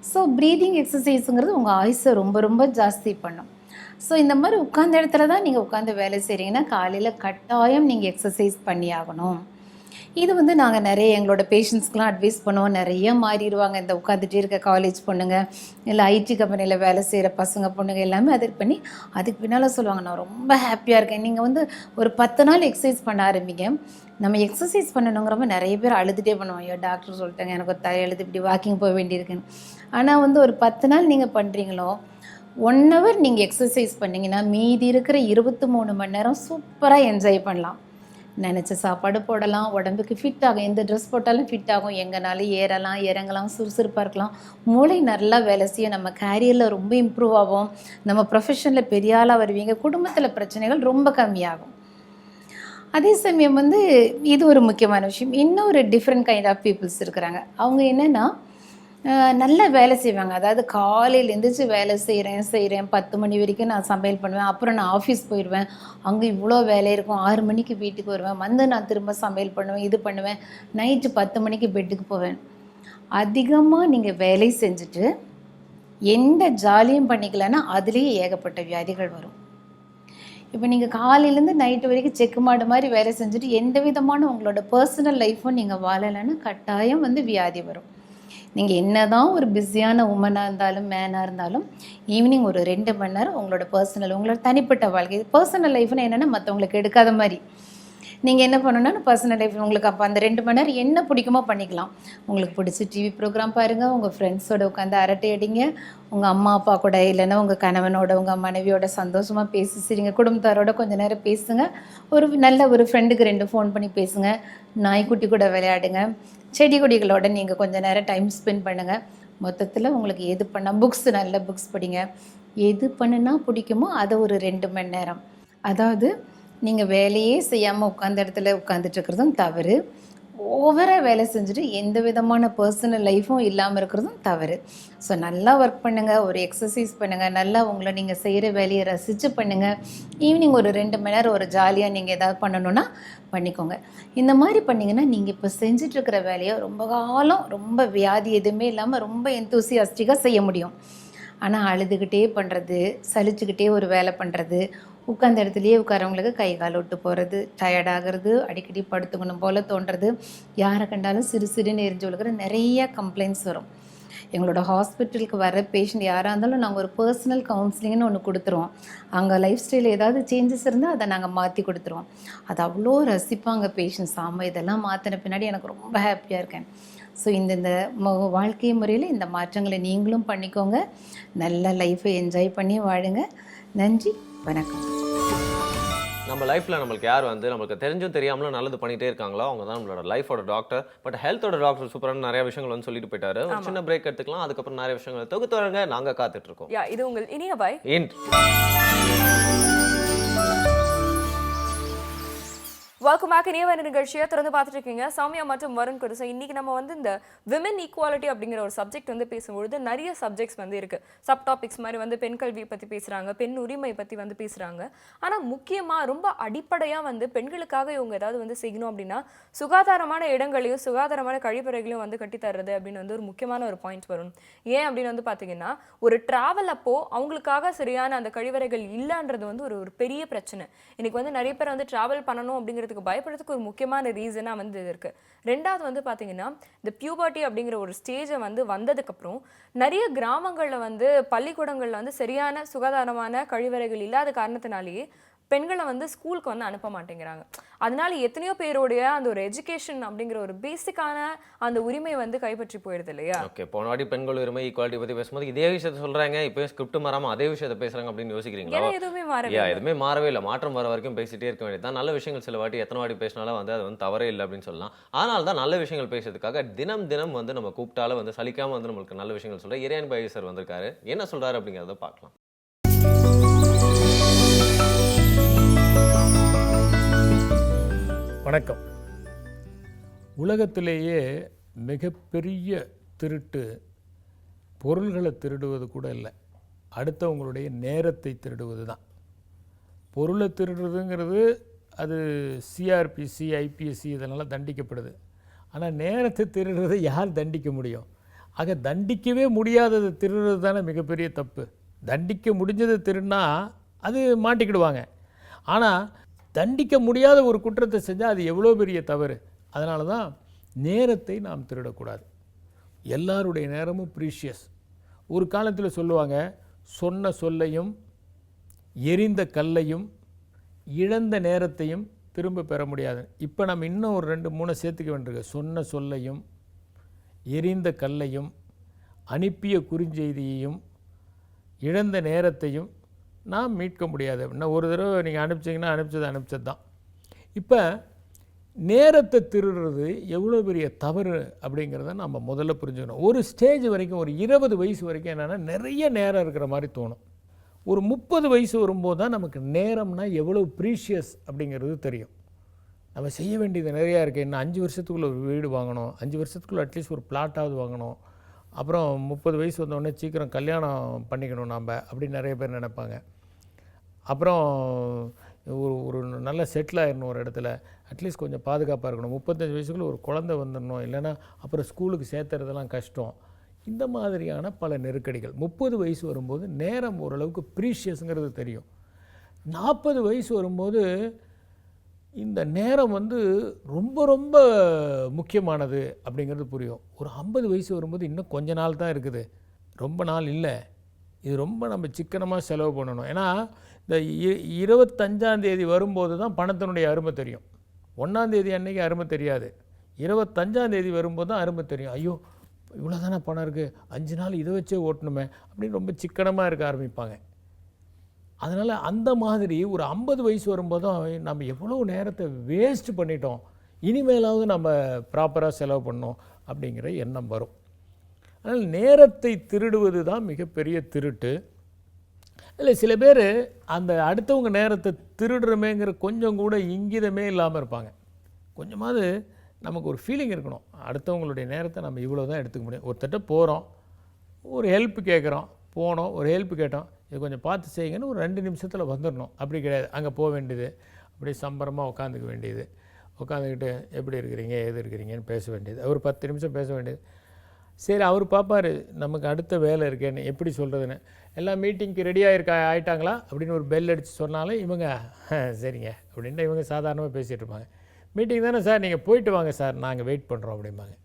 ஸோ ப்ரீதிங் எக்ஸசைஸுங்கிறது உங்கள் ஆயுசை ரொம்ப ரொம்ப ஜாஸ்தி பண்ணும். ஸோ இந்த மாதிரி உட்காந்த இடத்துல தான் நீங்கள் உட்காந்து வேலை செய்கிறீங்கன்னா காலையில் கட்டாயம் நீங்கள் எக்ஸசைஸ் பண்ணி ஆகணும். இது வந்து நாங்கள் நிறைய எங்களோட பேஷண்ட்ஸ்க்கெலாம் அட்வைஸ் பண்ணுவோம். நிறைய மாறிடுவாங்க, இந்த உட்காந்துட்டே இருக்க காலேஜ் பொண்ணுங்க, இல்லை ஐடி கம்பெனியில் வேலை செய்கிற பசங்க பொண்ணுங்க எல்லாமே அது பண்ணி அதுக்கு பின்னால் சொல்லுவாங்க, நான் ரொம்ப ஹாப்பியாக இருக்கேன். நீங்கள் வந்து ஒரு 10 நாள் எக்ஸசைஸ் பண்ண ஆரம்பிங்க. நம்ம எக்ஸசைஸ் பண்ணணுங்கிறப்ப நிறைய பேர் அழுதுகிட்டே பண்ணுவோம், ஐயோ டாக்டர் சொல்லிட்டாங்க எனக்கு ஒரு தலையெழுத்து இப்படி வாக்கிங் போக வேண்டியிருக்குன்னு. ஆனால் வந்து ஒரு 10 நாள் நீங்கள் பண்ணுறீங்களோ 1 ஹவர் நீங்கள் எக்ஸசைஸ் பண்ணிங்கன்னா மீதி இருக்கிற 23 மணி நேரம் சூப்பராக என்ஜாய் பண்ணலாம். நினச்ச சாப்பாடு போடலாம், உடம்புக்கு ஃபிட் ஆகும், எந்த ட்ரெஸ் போட்டாலும் ஃபிட் ஆகும், எங்கேனாலும் ஏறலாம் இறங்கலாம், சுறுசுறுப்பாக இருக்கலாம், மூளை நல்லா வேலை செய்யும், நம்ம கேரியரில் ரொம்ப இம்ப்ரூவ் ஆகும், நம்ம ப்ரொஃபஷனில் பெரிய ஆளாக வருவீங்க, குடும்பத்தில் பிரச்சனைகள் ரொம்ப கம்மியாகும். அதே சமயம் வந்து இது ஒரு முக்கியமான விஷயம். இன்னொரு டிஃப்ரெண்ட் கைண்ட் ஆஃப் பீப்புள்ஸ் இருக்கிறாங்க. அவங்க என்னென்னா நல்லா வேலை செய்வாங்க, அதாவது காலையில் எழுந்திரிச்சு வேலை செய்கிறேன் 10 மணி வரைக்கும் நான் சமையல் பண்ணுவேன், அப்புறம் நான் ஆஃபீஸ் போயிடுவேன், அங்கே இவ்வளோ வேலை இருக்கும், 6 மணிக்கு வீட்டுக்கு வருவேன், வந்து நான் திரும்ப சமையல் பண்ணுவேன், இது பண்ணுவேன், நைட்டு 10 மணிக்கு பெட்டுக்கு போவேன். அதிகமாக நீங்கள் வேலை செஞ்சுட்டு எந்த ஜாலியும் பண்ணிக்கலன்னா அதுலேயே ஏகப்பட்ட வியாதிகள் வரும். இப்போ நீங்கள் காலையிலேருந்து நைட்டு வரைக்கும் செக்கு மாடு மாதிரி வேலை செஞ்சுட்டு எந்த விதமான உங்களோட பர்சனல் லைஃப்பும் நீங்கள் வாழலைன்னா கட்டாயம் வந்து வியாதி வரும். நீங்கள் என்ன தான் ஒரு பிஸியான உமனாக இருந்தாலும் மேனாக இருந்தாலும் ஈவினிங் ஒரு 2 மணி நேரம் உங்களோட உங்களோட தனிப்பட்ட வாழ்க்கை, பர்சனல் லைஃப்னு என்னென்னா மற்றவங்களுக்கு எடுக்காத மாதிரி நீங்கள் என்ன பண்ணணும்னா பர்சனல் லைஃப் உங்களுக்கு அப்போ அந்த 2 மணி நேரம் என்ன பிடிக்குமோ பண்ணிக்கலாம். உங்களுக்கு பிடிச்ச டிவி ப்ரோக்ராம் பாருங்கள், உங்கள் ஃப்ரெண்ட்ஸோட உட்காந்து அரட்டை அடிங்க, உங்கள் அம்மா அப்பா கூட இல்லைன்னா உங்கள் கணவனோட உங்கள் மனைவியோட சந்தோஷமாக பேசி சிரிங்க, குடும்பத்தாரோட கொஞ்சம் நேரம் பேசுங்க, ஒரு நல்ல ஒரு ஃப்ரெண்டுக்கு 2 ஃபோன் பண்ணி பேசுங்க, நாய்க்குட்டி கூட விளையாடுங்க, செடி கொடிகளோட நீங்கள் கொஞ்சம் நேரம் டைம் ஸ்பெண்ட் பண்ணுங்கள். மொத்தத்தில் உங்களுக்கு எது பண்ணால் புக்ஸ் நல்ல புக்ஸ் படிங்க, எது பண்ணுனா பிடிக்குமோ அதை ஒரு 2 மணி நேரம். அதாவது நீங்கள் வேலையே செய்யாமல் உட்காந்த இடத்துல உட்காந்துட்ருக்கிறதும் தவறு, ஓவராக வேலை செஞ்சுட்டு எந்த விதமான பர்சனல் லைஃப்பும் இல்லாமல் இருக்கிறதும் தவறு. ஸோ நல்லா ஒர்க் பண்ணுங்கள், ஒரு எக்ஸசைஸ் பண்ணுங்கள், நல்லா உங்களை நீங்கள் செய்கிற வேலையை ரசித்து பண்ணுங்கள். ஈவினிங் ஒரு 2 மணி நேரம் ஒரு ஜாலியாக நீங்கள் எதாவது பண்ணணுன்னா பண்ணிக்கோங்க. இந்த மாதிரி பண்ணிங்கன்னா நீங்கள் இப்போ செஞ்சிட்ருக்கிற வேலையை ரொம்ப காலம் ரொம்ப வியாதி எதுவுமே இல்லாமல் ரொம்ப எந்தூசியாஸ்டிக்காக செய்ய முடியும். ஆனால் அழுதுகிட்டே பண்ணுறது, சலிச்சுக்கிட்டே ஒரு வேலை பண்ணுறது, உட்காந்த இடத்துலையே உட்காரவங்களுக்கு கை கால் விட்டு போகிறது, டயர்டாகிறது, அடிக்கடி படுத்துக்கணும் போல் தோன்றது, யாரை கண்டாலும் சிறு சிறுன்னு எரிஞ்சு விழுக்கிற நிறைய கம்ப்ளைண்ட்ஸ் வரும். எங்களோட ஹாஸ்பிட்டலுக்கு வர பேஷண்ட் யாராக இருந்தாலும் நாங்கள் ஒரு பர்சனல் கவுன்சிலிங்னு ஒன்று கொடுத்துருவோம். அங்கே லைஃப் ஸ்டைலில் ஏதாவது சேஞ்சஸ் இருந்தால் அதை நாங்கள் மாற்றி கொடுத்துருவோம். அது அவ்வளோ ரசிப்பாங்க பேஷண்ட்ஸ். ஆமாம், இதெல்லாம் மாற்றின பின்னாடி எனக்கு ரொம்ப ஹாப்பியாக இருக்கேன். ஸோ இந்த வாழ்க்கை முறையில் இந்த மாற்றங்களை நீங்களும் பண்ணிக்கோங்க. நல்ல லைஃப்பை என்ஜாய் பண்ணி வாழுங்க. நன்றி, வணக்கம். நம்ம லைஃப்ல நம்மளுக்கு யார் வந்து நம்மளுக்கு தெரிஞ்சும் தெரியாமலும் நல்லது பண்ணிட்டே இருக்காங்களோ அவங்க தான் நம்மளோட லைஃபோட டாக்டர். பட் ஹெல்த்தோட டாக்டர் சூப்பரான நிறைய விஷயங்கள் வந்து சொல்லிட்டு போயிட்டாரு. ஒரு சின்ன பிரேக் எடுத்துக்கலாம், அதுக்கப்புறம் நிறைய விஷயங்களை தொகுத்து வரங்க நாங்க காத்துட்டு இருக்கோம். இது உங்கள் இனிய பாய். Welcome back. இனிய நிகழ்ச்சியை தொடர்ந்து பார்த்துட்டு இருக்கீங்க சௌமியா மற்றும் வருண் கூட. ஸோ இன்னைக்கு நம்ம வந்து இந்த விமன் ஈக்குவாலிட்டி அப்படிங்கிற ஒரு சப்ஜெக்ட் வந்து பேசும்பொழுது நிறைய சப்ஜெக்ட்ஸ் வந்து இருக்கு. சப் டாபிக்ஸ் மாதிரி வந்து பெண் கல்வி பற்றி பேசுகிறாங்க, பெண் உரிமை பற்றி வந்து பேசுகிறாங்க. ஆனால் முக்கியமாக ரொம்ப அடிப்படையாக வந்து பெண்களுக்காக இவங்க ஏதாவது வந்து செய்யணும் அப்படின்னா சுகாதாரமான இடங்களையும் சுகாதாரமான கழிப்பறைகளையும் வந்து கட்டித்தர்றது அப்படின்னு வந்து ஒரு முக்கியமான ஒரு பாயிண்ட் வரும். ஏன் அப்படின்னு வந்து பார்த்தீங்கன்னா ஒரு ட்ராவல் அப்போ அவங்களுக்காக சரியான அந்த கழிவறைகள் இல்லைன்றது வந்து ஒரு பெரிய பிரச்சனை. இன்னைக்கு வந்து நிறைய பேர் வந்து ட்ராவல் பண்ணணும் அப்படிங்கிறது பயப்படுறதுக்கு ஒரு முக்கியமான ரீசனா வந்து இருக்கு. ரெண்டாவது வந்து பாத்தீங்கன்னா இந்த பியூபர்ட்டி அப்படிங்கிற ஒரு ஸ்டேஜை வந்து வந்ததுக்கு அப்புறம் நிறைய கிராமங்கள்ல வந்து பள்ளிக்கூடங்கள்ல வந்து சரியான சுகாதாரமான கழிவறைகள் இல்லாத காரணத்தினாலேயே பெண்களை வந்து ஸ்கூலுக்கு வந்து அனுப்ப மாட்டேங்கிறாங்க. அதனால எத்தனையோ பேருடைய அந்த ஒரு எஜுகேஷன் அப்படிங்கிற ஒரு பேசிக்கான அந்த உரிமை வந்து கைப்பற்றி போயிடுது இல்லையா? ஓகே, போன வாட்டி பெண்கள் உரிமை ஈக்குவாலிட்டி பத்தி பேசும்போது இதே விஷயத்த சொல்றாங்க, இப்போ ஸ்கிரிப்ட் மாறாம அதே விஷயத்த பேசுறாங்க அப்படின்னு யோசிக்கிறீங்களா? எதுவுமே மாறவே எதுவுமே மாறவே இல்லை. மாற்றம் வர வரைக்கும் பேசிட்டே இருக்க வேண்டியதுதான். நல்ல விஷயங்கள் சில வாட்டி எத்தனை வாட்டி பேசினாலும் வந்து அது வந்து தவறே இல்லை அப்படின்னு சொல்லலாம். அதனால தான் நல்ல விஷயங்கள் பேசுறதுக்காக தினம் தினம் வந்து நம்ம கூப்பிட்டால வந்து சலிக்காம வந்து நம்மளுக்கு நல்ல விஷயங்கள் சொல்ற இறையன் பாய் சார் வந்திருக்காரு. என்ன சொல்றாரு அப்படிங்கிறத பார்க்கலாம். வணக்கம். உலகத்திலேயே மிகப்பெரிய திருட்டு பொருள்களை திருடுவது கூட இல்லை, அடுத்தவங்களுடைய நேரத்தை திருடுவது தான். பொருளை திருடுறதுங்கிறது அது சிஆர்பிசி ஐபிஎஸ்சி இதனால் தண்டிக்கப்படுது. ஆனால் நேரத்தை திருடுறதை யார் தண்டிக்க முடியும்? ஆக தண்டிக்கவே முடியாதது திருடுறது தானே மிகப்பெரிய தப்பு. தண்டிக்க முடிஞ்சதை திருடினா அது மாட்டிக்கிடுவாங்க. ஆனால் தண்டிக்க முடியாத ஒரு குற்றத்தை செஞ்சால் அது எவ்வளோ பெரிய தவறு. அதனால தான் நேரத்தை நாம் திருடக்கூடாது. எல்லாருடைய நேரமும் ப்ரீஷியஸ். ஒரு காலத்தில் சொல்லுவாங்க, சொன்ன சொல்லையும் எரிந்த கல்லையும் இழந்த நேரத்தையும் திரும்ப பெற முடியாது. இப்போ நம்ம இன்னும் ஒரு 2-3 சேர்த்துக்க வேண்டியிருக்கு. சொன்ன சொல்லையும் எரிந்த கல்லையும் அனுப்பிய குறுஞ்செய்தியையும் இழந்த நேரத்தையும் நாம் மீட்க முடியாது. அப்படின்னா ஒரு தடவை நீங்கள் அனுப்பிச்சிங்கன்னா அனுப்பிச்சது தான். இப்போ நேரத்தை திருடுறது எவ்வளோ பெரிய தவறு அப்படிங்கிறத நம்ம முதல்ல புரிஞ்சுக்கணும். ஒரு ஸ்டேஜ் வரைக்கும், ஒரு 20 வயசு வரைக்கும் என்னென்னா நிறைய நேரம் இருக்கிற மாதிரி தோணும். ஒரு 30 வயசு வரும்போது தான் நமக்கு நேரம்னா எவ்வளோ ப்ரீஷியஸ் அப்படிங்கிறது தெரியும். நம்ம செய்ய வேண்டியது நிறையா இருக்குது. இன்னும் 5 வருஷத்துக்குள்ளே ஒரு வீடு வாங்கணும், 5 வருஷத்துக்குள்ளே அட்லீஸ்ட் ஒரு பிளாட்டாவது வாங்கணும், அப்புறம் 30 வயசு வந்தோடனே சீக்கிரம் கல்யாணம் பண்ணிக்கணும் நாம் அப்படின்னு நிறைய பேர் நினைப்பாங்க. அப்புறம் ஒரு நல்ல செட்டில் ஆகிடணும் ஒரு இடத்துல, அட்லீஸ்ட் கொஞ்சம் பாதுகாப்பாக இருக்கணும், 35 வயசுக்குள்ளே ஒரு குழந்தை வந்துடணும், இல்லைன்னா அப்புறம் ஸ்கூலுக்கு சேர்த்துறதெல்லாம் கஷ்டம். இந்த மாதிரியான பல நெருக்கடிகள். 30 வயசு வரும்போது நேரம் ஓரளவுக்கு ப்ரீஷியஸுங்கிறது தெரியும். 40 வயசு வரும்போது இந்த நேரம் வந்து ரொம்ப ரொம்ப முக்கியமானது அப்படிங்கிறது புரியும். ஒரு 50 வயசு வரும்போது இன்னும் கொஞ்ச நாள் தான் இருக்குது, ரொம்ப நாள் இல்லை, இது ரொம்ப நம்ம சிக்கனமாக செலவு பண்ணணும். ஏன்னா இந்த 25ஆம் தேதி வரும்போது தான் பணத்தினுடைய அருமை தெரியும். 1ஆம் தேதி அன்னைக்கு அருமை தெரியாது, 25ஆம் தேதி வரும்போது தான் அருமை தெரியும். ஐயோ இவ்வளோ தானே பணம் இருக்குது, 5 நாள் இதை வச்சே ஓட்டணுமே அப்படின்னு ரொம்ப சிக்கனமாக இருக்க ஆரம்பிப்பாங்க. அதனால் அந்த மாதிரி ஒரு 50 வயசு வரும்போது தான் நம்ம எவ்வளோ நேரத்தை வேஸ்ட் பண்ணிட்டோம், இனிமேலாவது நம்ம ப்ராப்பராக செலவு பண்ணோம் அப்படிங்கிற எண்ணம் வரும். அதனால் நேரத்தை திருடுவது தான் மிகப்பெரிய திருட்டு. இல்லை சில பேர் அந்த அடுத்தவங்க நேரத்தை திருடுறமேங்கிற கொஞ்சம் கூட இங்கிதமே இல்லாமல் இருப்பாங்க. கொஞ்சமாவது நமக்கு ஒரு ஃபீலிங் இருக்கணும், அடுத்தவங்களுடைய நேரத்தை நம்ம இவ்வளோ தான் எடுத்துக்க முடியும். ஒருத்தட்ட போகிறோம், ஒரு ஹெல்ப் கேட்குறோம், போனோம், ஒரு ஹெல்ப் கேட்டோம், இது கொஞ்சம் பார்த்து செய்யுங்கன்னு ஒரு 2 நிமிஷத்தில் வந்துடணும். அப்படி கிடையாது. அங்கே போக வேண்டியது, அப்படியே சம்பரமாக உட்காந்துக்க வேண்டியது, உட்காந்துக்கிட்டு எப்படி இருக்கிறீங்க ஏது இருக்கிறீங்கன்னு பேச வேண்டியது, ஒரு 10 நிமிஷம் பேச வேண்டியது. சரி அவர் பார்ப்பார் நமக்கு அடுத்த வேலை இருக்கேன்னு, எப்படி சொல்கிறதுன்னு. எல்லாம் மீட்டிங்க்கு ரெடியாக ஆகிட்டாங்களா அப்படின்னு ஒரு பெல் அடித்து சொன்னாலும் இவங்க சரிங்க அப்படின்ட்டு இவங்க சாதாரணமாக பேசிகிட்டு இருப்பாங்க. மீட்டிங் தானே சார், நீங்கள் போயிட்டு வாங்க சார், நாங்கள் வெயிட் பண்ணுறோம் அப்படிம்பாங்க.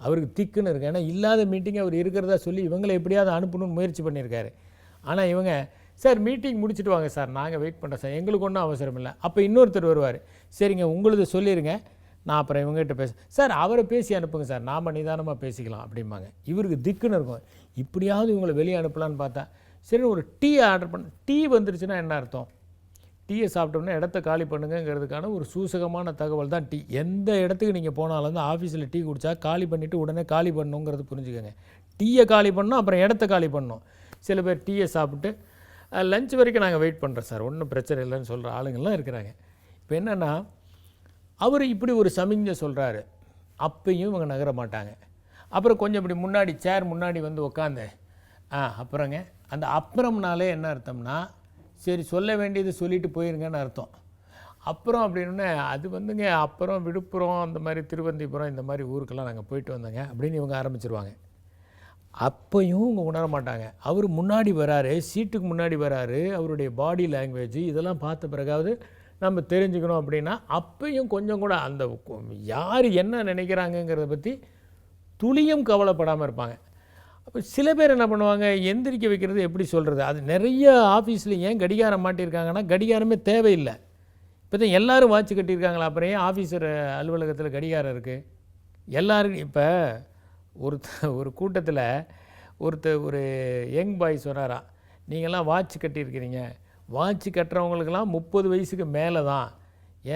அவருக்கு திக்குன்னு இருக்குது. ஏன்னா இல்லாத மீட்டிங் அவர் இருக்கிறதா சொல்லி இவங்களை எப்படியாவது அனுப்பணும்னு முயற்சி பண்ணியிருக்காரு. ஆனால் இவங்க சார் மீட்டிங் முடிச்சுட்டு வாங்க சார், நாங்கள் வெயிட் பண்ணுறோம் சார், எங்களுக்கு ஒன்றும் அவசரம் இல்லை. அப்போ இன்னொருத்தர் வருவார், சரிங்க உங்களது சொல்லிடுங்க, நான் அப்புறம் இவங்ககிட்ட சார் அவரை பேசி அனுப்புங்க சார், நாம் நிதானமாக பேசிக்கலாம் அப்படிம்பாங்க. இவருக்கு திக்குன்னு இருக்கும், இப்படியாவது இவங்களை வெளியே அனுப்பலான்னு பார்த்தா சரி ஒரு டீ ஆர்டர் பண்ண. டீ வந்துருச்சுன்னா என்ன அர்த்தம்? டீயை சாப்பிட்டோம்னா இடத்த காலி பண்ணுங்கிறதுக்கான ஒரு சூசகமான தகவல் தான் டீ. எந்த இடத்துக்கு நீங்கள் போனாலும் வந்து ஆஃபீஸில் டீ குடித்தா காலி பண்ணிவிட்டு உடனே காலி பண்ணணுங்கிறது புரிஞ்சுக்கோங்க. டீயை காலி பண்ணணும், அப்புறம் இடத்த காலி பண்ணணும். சில பேர் டீயை சாப்பிட்டு லஞ்ச் வரைக்கும் நாங்கள் வெயிட் பண்ணுறோம் சார், ஒன்றும் பிரச்சனை இல்லைன்னு சொல்கிற ஆளுங்கள்லாம் இருக்கிறாங்க. இப்போ என்னென்னா அவர் இப்படி ஒரு சமிஞ்சை சொல்கிறாரு, அப்பையும் இவங்க நகர மாட்டாங்க. அப்புறம் கொஞ்சம் இப்படி முன்னாடி சேர் முன்னாடி வந்து உட்காந்து அப்புறங்க அந்த அப்புறம்னாலே என்ன அர்த்தம்னா சரி சொல்ல வேண்டியது சொல்லிட்டு போயிருங்கன்னு அர்த்தம். அப்புறம் அப்படின்னே அது வந்துங்க அப்புறம் விழுப்புரம் அந்த மாதிரி திருவந்திபுரம் இந்த மாதிரி ஊருக்கெல்லாம் நாங்கள் போயிட்டு வந்தோங்க அப்படின்னு இவங்க ஆரம்பிச்சிருவாங்க. அப்பையும் இவங்க உணர மாட்டாங்க. அவர் முன்னாடி வராரு, சீட்டுக்கு முன்னாடி வராரு, அவருடைய பாடி லாங்குவேஜ் இதெல்லாம் பார்த்த பிறகாவது நம்ம தெரிஞ்சுக்கணும் அப்படின்னா அப்பையும் கொஞ்சம் கூட அந்த யார் என்ன நினைக்கிறாங்கங்கிறத பற்றி துளியும் கவலைப்படாமல் இருப்பாங்க. அப்போ சில பேர் என்ன பண்ணுவாங்க, எந்திரிக்க வைக்கிறது எப்படி சொல்கிறது, அது நிறைய ஆஃபீஸில் ஏன் கடிகாரம் மாட்டியிருக்காங்கன்னா கடிகாரமே தேவையில்லை. இப்போ தான் எல்லோரும் வாட்ச் கட்டியிருக்காங்களா, அப்புறம் ஏன் ஆஃபீஸர் அலுவலகத்தில் கடிகாரம் இருக்குது எல்லோரும். இப்போ ஒரு கூட்டத்தில் ஒரு யங் பாய் சொன்னாராம், நீங்கள்லாம் வாட்ச் கட்டியிருக்கிறீங்க, வாட்ச் கட்டுறவங்களுக்கெல்லாம் 30 வயசுக்கு மேலே தான்,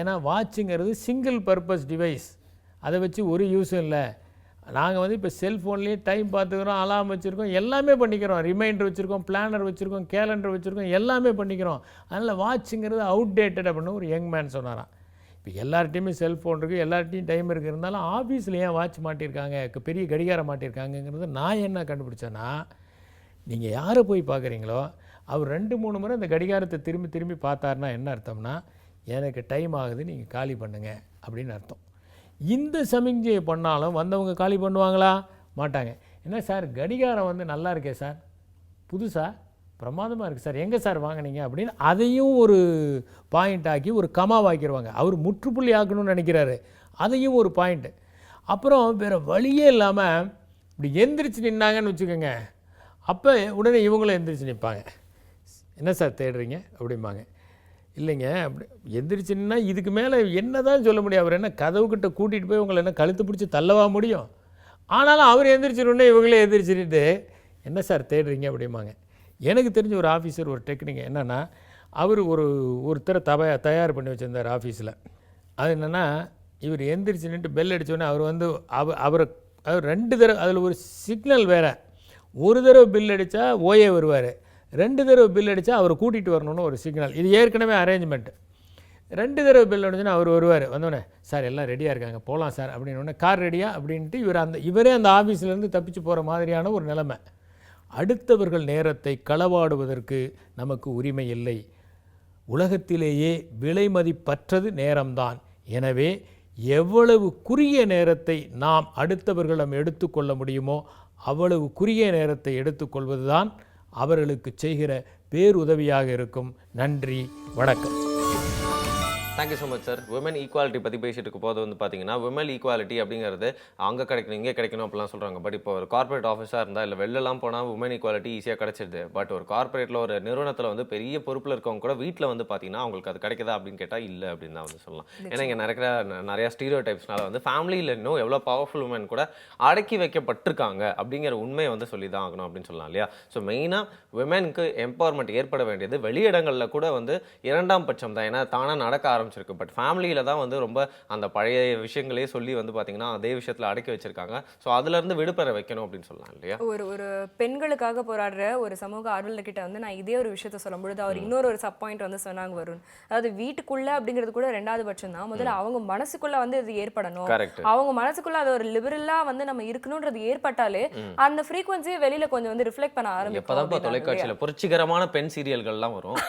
ஏன்னா வாட்சுங்கிறது சிங்கிள் பர்பஸ் டிவைஸ், அதை வச்சு ஒரு யூஸும் இல்லை. நாங்கள் வந்து இப்போ செல்ஃபோன்லேயே டைம் பார்த்துக்கிறோம், அலாம் வச்சுருக்கோம், எல்லாமே பண்ணிக்கிறோம், ரிமைண்டர் வச்சுருக்கோம், பிளானர் வச்சுருக்கோம், கேலண்டர் வச்சுருக்கோம், எல்லாமே பண்ணிக்கிறோம். அதனால் வாட்சுங்கிறது அவுட்டேட்டட் அப்படின்னு ஒரு யங் மேன் சொன்னாராம். இப்போ எல்லார்ட்டையுமே செல்ஃபோன் இருக்குது, எல்லார்ட்டையும் டைம் இருக்குது, இருந்தாலும் ஆஃபீஸில் ஏன் வாட்ச் மாட்டியிருக்காங்க, பெரிய கடிகாரம் மாட்டியிருக்காங்கங்கிறது நான் என்ன கண்டுபிடிச்சேன்னா, நீங்கள் யாரை போய் பார்க்குறீங்களோ அவர் 2-3 முறை அந்த கடிகாரத்தை திரும்பி திரும்பி பார்த்தாருன்னா என்ன அர்த்தம்னா எனக்கு டைம் ஆகுது நீங்கள் காலி பண்ணுங்க அப்படின்னு அர்த்தம். இந்த சமிஞ்சையை பண்ணாலும் வந்தவங்க காலி பண்ணுவாங்களா? மாட்டாங்க. என்ன சார் கடிகாரம் வந்து நல்லா இருக்கே சார், புதுசா பிரமாதமாக இருக்குது சார், எங்கே சார் வாங்கினீங்க அப்படின்னு அதையும் ஒரு பாயிண்ட் ஆக்கி ஒரு கமாவாக்கிடுவாங்க. அவர் முற்றுப்புள்ளி ஆக்கணும்னு நினைக்கிறாரு, அதையும் ஒரு பாயிண்ட்டு. அப்புறம் வேறு வழியே இல்லாமல் இப்படி எந்திரிச்சு நின்னாங்கன்னு வச்சுக்கோங்க, அப்போ உடனே இவங்களும் எந்திரிச்சு நிற்பாங்க. என்ன சார் தேடுறீங்க அப்படிம்பாங்க. இல்லைங்க அப்படி எந்திரிச்சுன்னா இதுக்கு மேலே என்ன தான் சொல்ல முடியும், அவர் என்ன கதவுக்கிட்ட கூட்டிகிட்டு போய் உங்களை என்ன கழுத்து பிடிச்சி தள்ளவா முடியும். ஆனாலும் அவர் எந்திரிச்சிடணுன்னே இவங்களே எந்திரிச்சுட்டு என்ன சார் தேடுறீங்க அப்படிம்பாங்க. எனக்கு தெரிஞ்ச ஒரு ஆஃபீஸர் ஒரு டெக்னிக் என்னென்னா, அவர் ஒருத்தரை தயார் பண்ணி வச்சுருந்தார் ஆஃபீஸில். அது என்னென்னா, இவர் எந்திரிச்சு நின்று பெல் அடித்தோடனே அவர் வந்து அவர் 2 தடவை, அதில் ஒரு சிக்னல் வேறு, ஒரு தடவை பில் அடித்தா ஓஏ வருவார், 2 தடவை பில் அடித்தா அவரை கூட்டிகிட்டு வரணும்னு ஒரு சிக்னல். இது ஏற்கனவே அரேஞ்ச்மெண்ட்டு. 2 தடவை பில் அடிச்சுன்னா அவர் வருவார், வந்தோடனே சார் எல்லாம் ரெடியாக இருக்காங்க போகலாம் சார் அப்படின்னு, கார் ரெடியா அப்படின்ட்டு இவரே அந்த ஆஃபீஸ்லேருந்து தப்பிச்சு போகிற மாதிரியான ஒரு நிலைமை. அடுத்தவர்கள் நேரத்தை களவாடுவதற்கு நமக்கு உரிமை இல்லை. உலகத்திலேயே விலை மதிப்பற்றது நேரம்தான். எனவே எவ்வளவு குறுகிய நேரத்தை நாம் அடுத்தவர்களிடம் எடுத்துக்கொள்ள முடியுமோ அவ்வளவு குறுகிய நேரத்தை எடுத்துக்கொள்வது தான் அவர்களுக்கு செய்கிற பேருதவியாக இருக்கும். நன்றி, வணக்கம். Thank you so much sir. Women equality பற்றி பேசிட்டு இருக்க போது வந்து பார்த்தீங்கன்னா விமன் ஈக்குவாலிட்டி அப்படிங்கிறது அங்கே கிடைக்கணும் இங்கே கிடைக்கணும் அப்படிலாம் சொல்கிறாங்க. பட் இப்போ ஒரு கார்ப்பரேட் ஆஃபீஸாக இருந்தால் இல்லை வெளிலலாம் போனால் விமன் ஈக்குவாலிட்டி ஈஸியாக கிடைச்சிடுது. பட் ஒரு கார்ப்பரேட்டில் ஒரு நிறுவனத்தில் வந்து பெரிய பொறுப்பில் இருக்கவங்க கூட வீட்டில் வந்து பார்த்தீங்கன்னா அவங்களுக்கு அது கிடைக்குதா அப்படின்னு கேட்டால் இல்லை அப்படின்னு தான் வந்து சொல்லலாம். ஏன்னா இங்கே நிறைய ஸ்டீரியோ டைப்ஸ்னால வந்து ஃபேமிலியில் இன்னும் எவ்வளோ பவர்ஃபுல் உமன் கூட அடக்கி வைக்கப்பட்டிருக்காங்க அப்படிங்கிற உண்மையை வந்து சொல்லி தான் ஆகணும் அப்படின்னு சொல்லலாம் இல்லையா? ஸோ மெயினாக விமனுக்கு எம்பவர்மெண்ட் ஏற்பட வேண்டியது வெளியிடங்களில் கூட வந்து 2ஆம் பட்சம் தான். ஏன்னா தானாக நடக்க ஆரம்பிச்சிருக்கு. பட் ஃபேமிலியில் தான் வந்து ரொம்ப அந்த பழைய விஷயங்களே சொல்லி வந்து பார்த்தீங்கன்னா அதே விஷயத்தில் அடக்கி வச்சிருக்காங்க. ஸோ அதுலேருந்து விடுபெற வைக்கணும் அப்படின்னு சொல்லலாம் இல்லையா? ஒரு பெண்களுக்காக போராடுற ஒரு சமூக ஆர்வலர்கிட்ட வந்து நான் இதே ஒரு விஷயத்த சொல்லும் பொழுது அவர் இன்னொரு சப் பாயிண்ட் வந்து சொன்னாங்க வருண். அதாவது வீட்டுக்குள்ள அப்படிங்கிறது கூட 2வது பட்சம் தான். முதல்ல அவங்க மனசுக்குள்ள வந்து இது ஏற்படணும். கரெக்ட். அவங்க மனசுக்குள்ள அது ஒரு லிபரலா வந்து நம்ம இருக்கணும்ன்றது ஏற்பட்டாலே அந்த ஃப்ரீக்வன்சியை வெளியில கொஞ்சம் வந்து ரிஃப்ளெக்ட் பண்ண ஆரம்பிக்கும். எப்பதான் தொலைக்காட்சியில் புரட்சிகரமான பெண் சீரியல்கள்லாம் வரும்.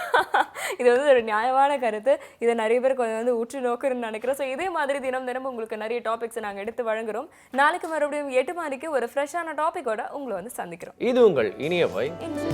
இது வந்து ஒரு நியாயமான கருத்து. இதை நிறைய பேர் கொஞ்சம் வந்து உற்று நோக்குறேன்னு நினைக்கிறேன். ஸோ இதே மாதிரி தினம் தினம் உங்களுக்கு நிறைய டாபிக்ஸ் நாங்கள் எடுத்து வழங்குறோம். நாளைக்கு மறுபடியும் 8 மணிக்கு ஒரு ஃப்ரெஷ்ஷான டாபிக்கோட உங்களை வந்து சந்திக்கிறோம். இது உங்கள் இனியவை. இன்று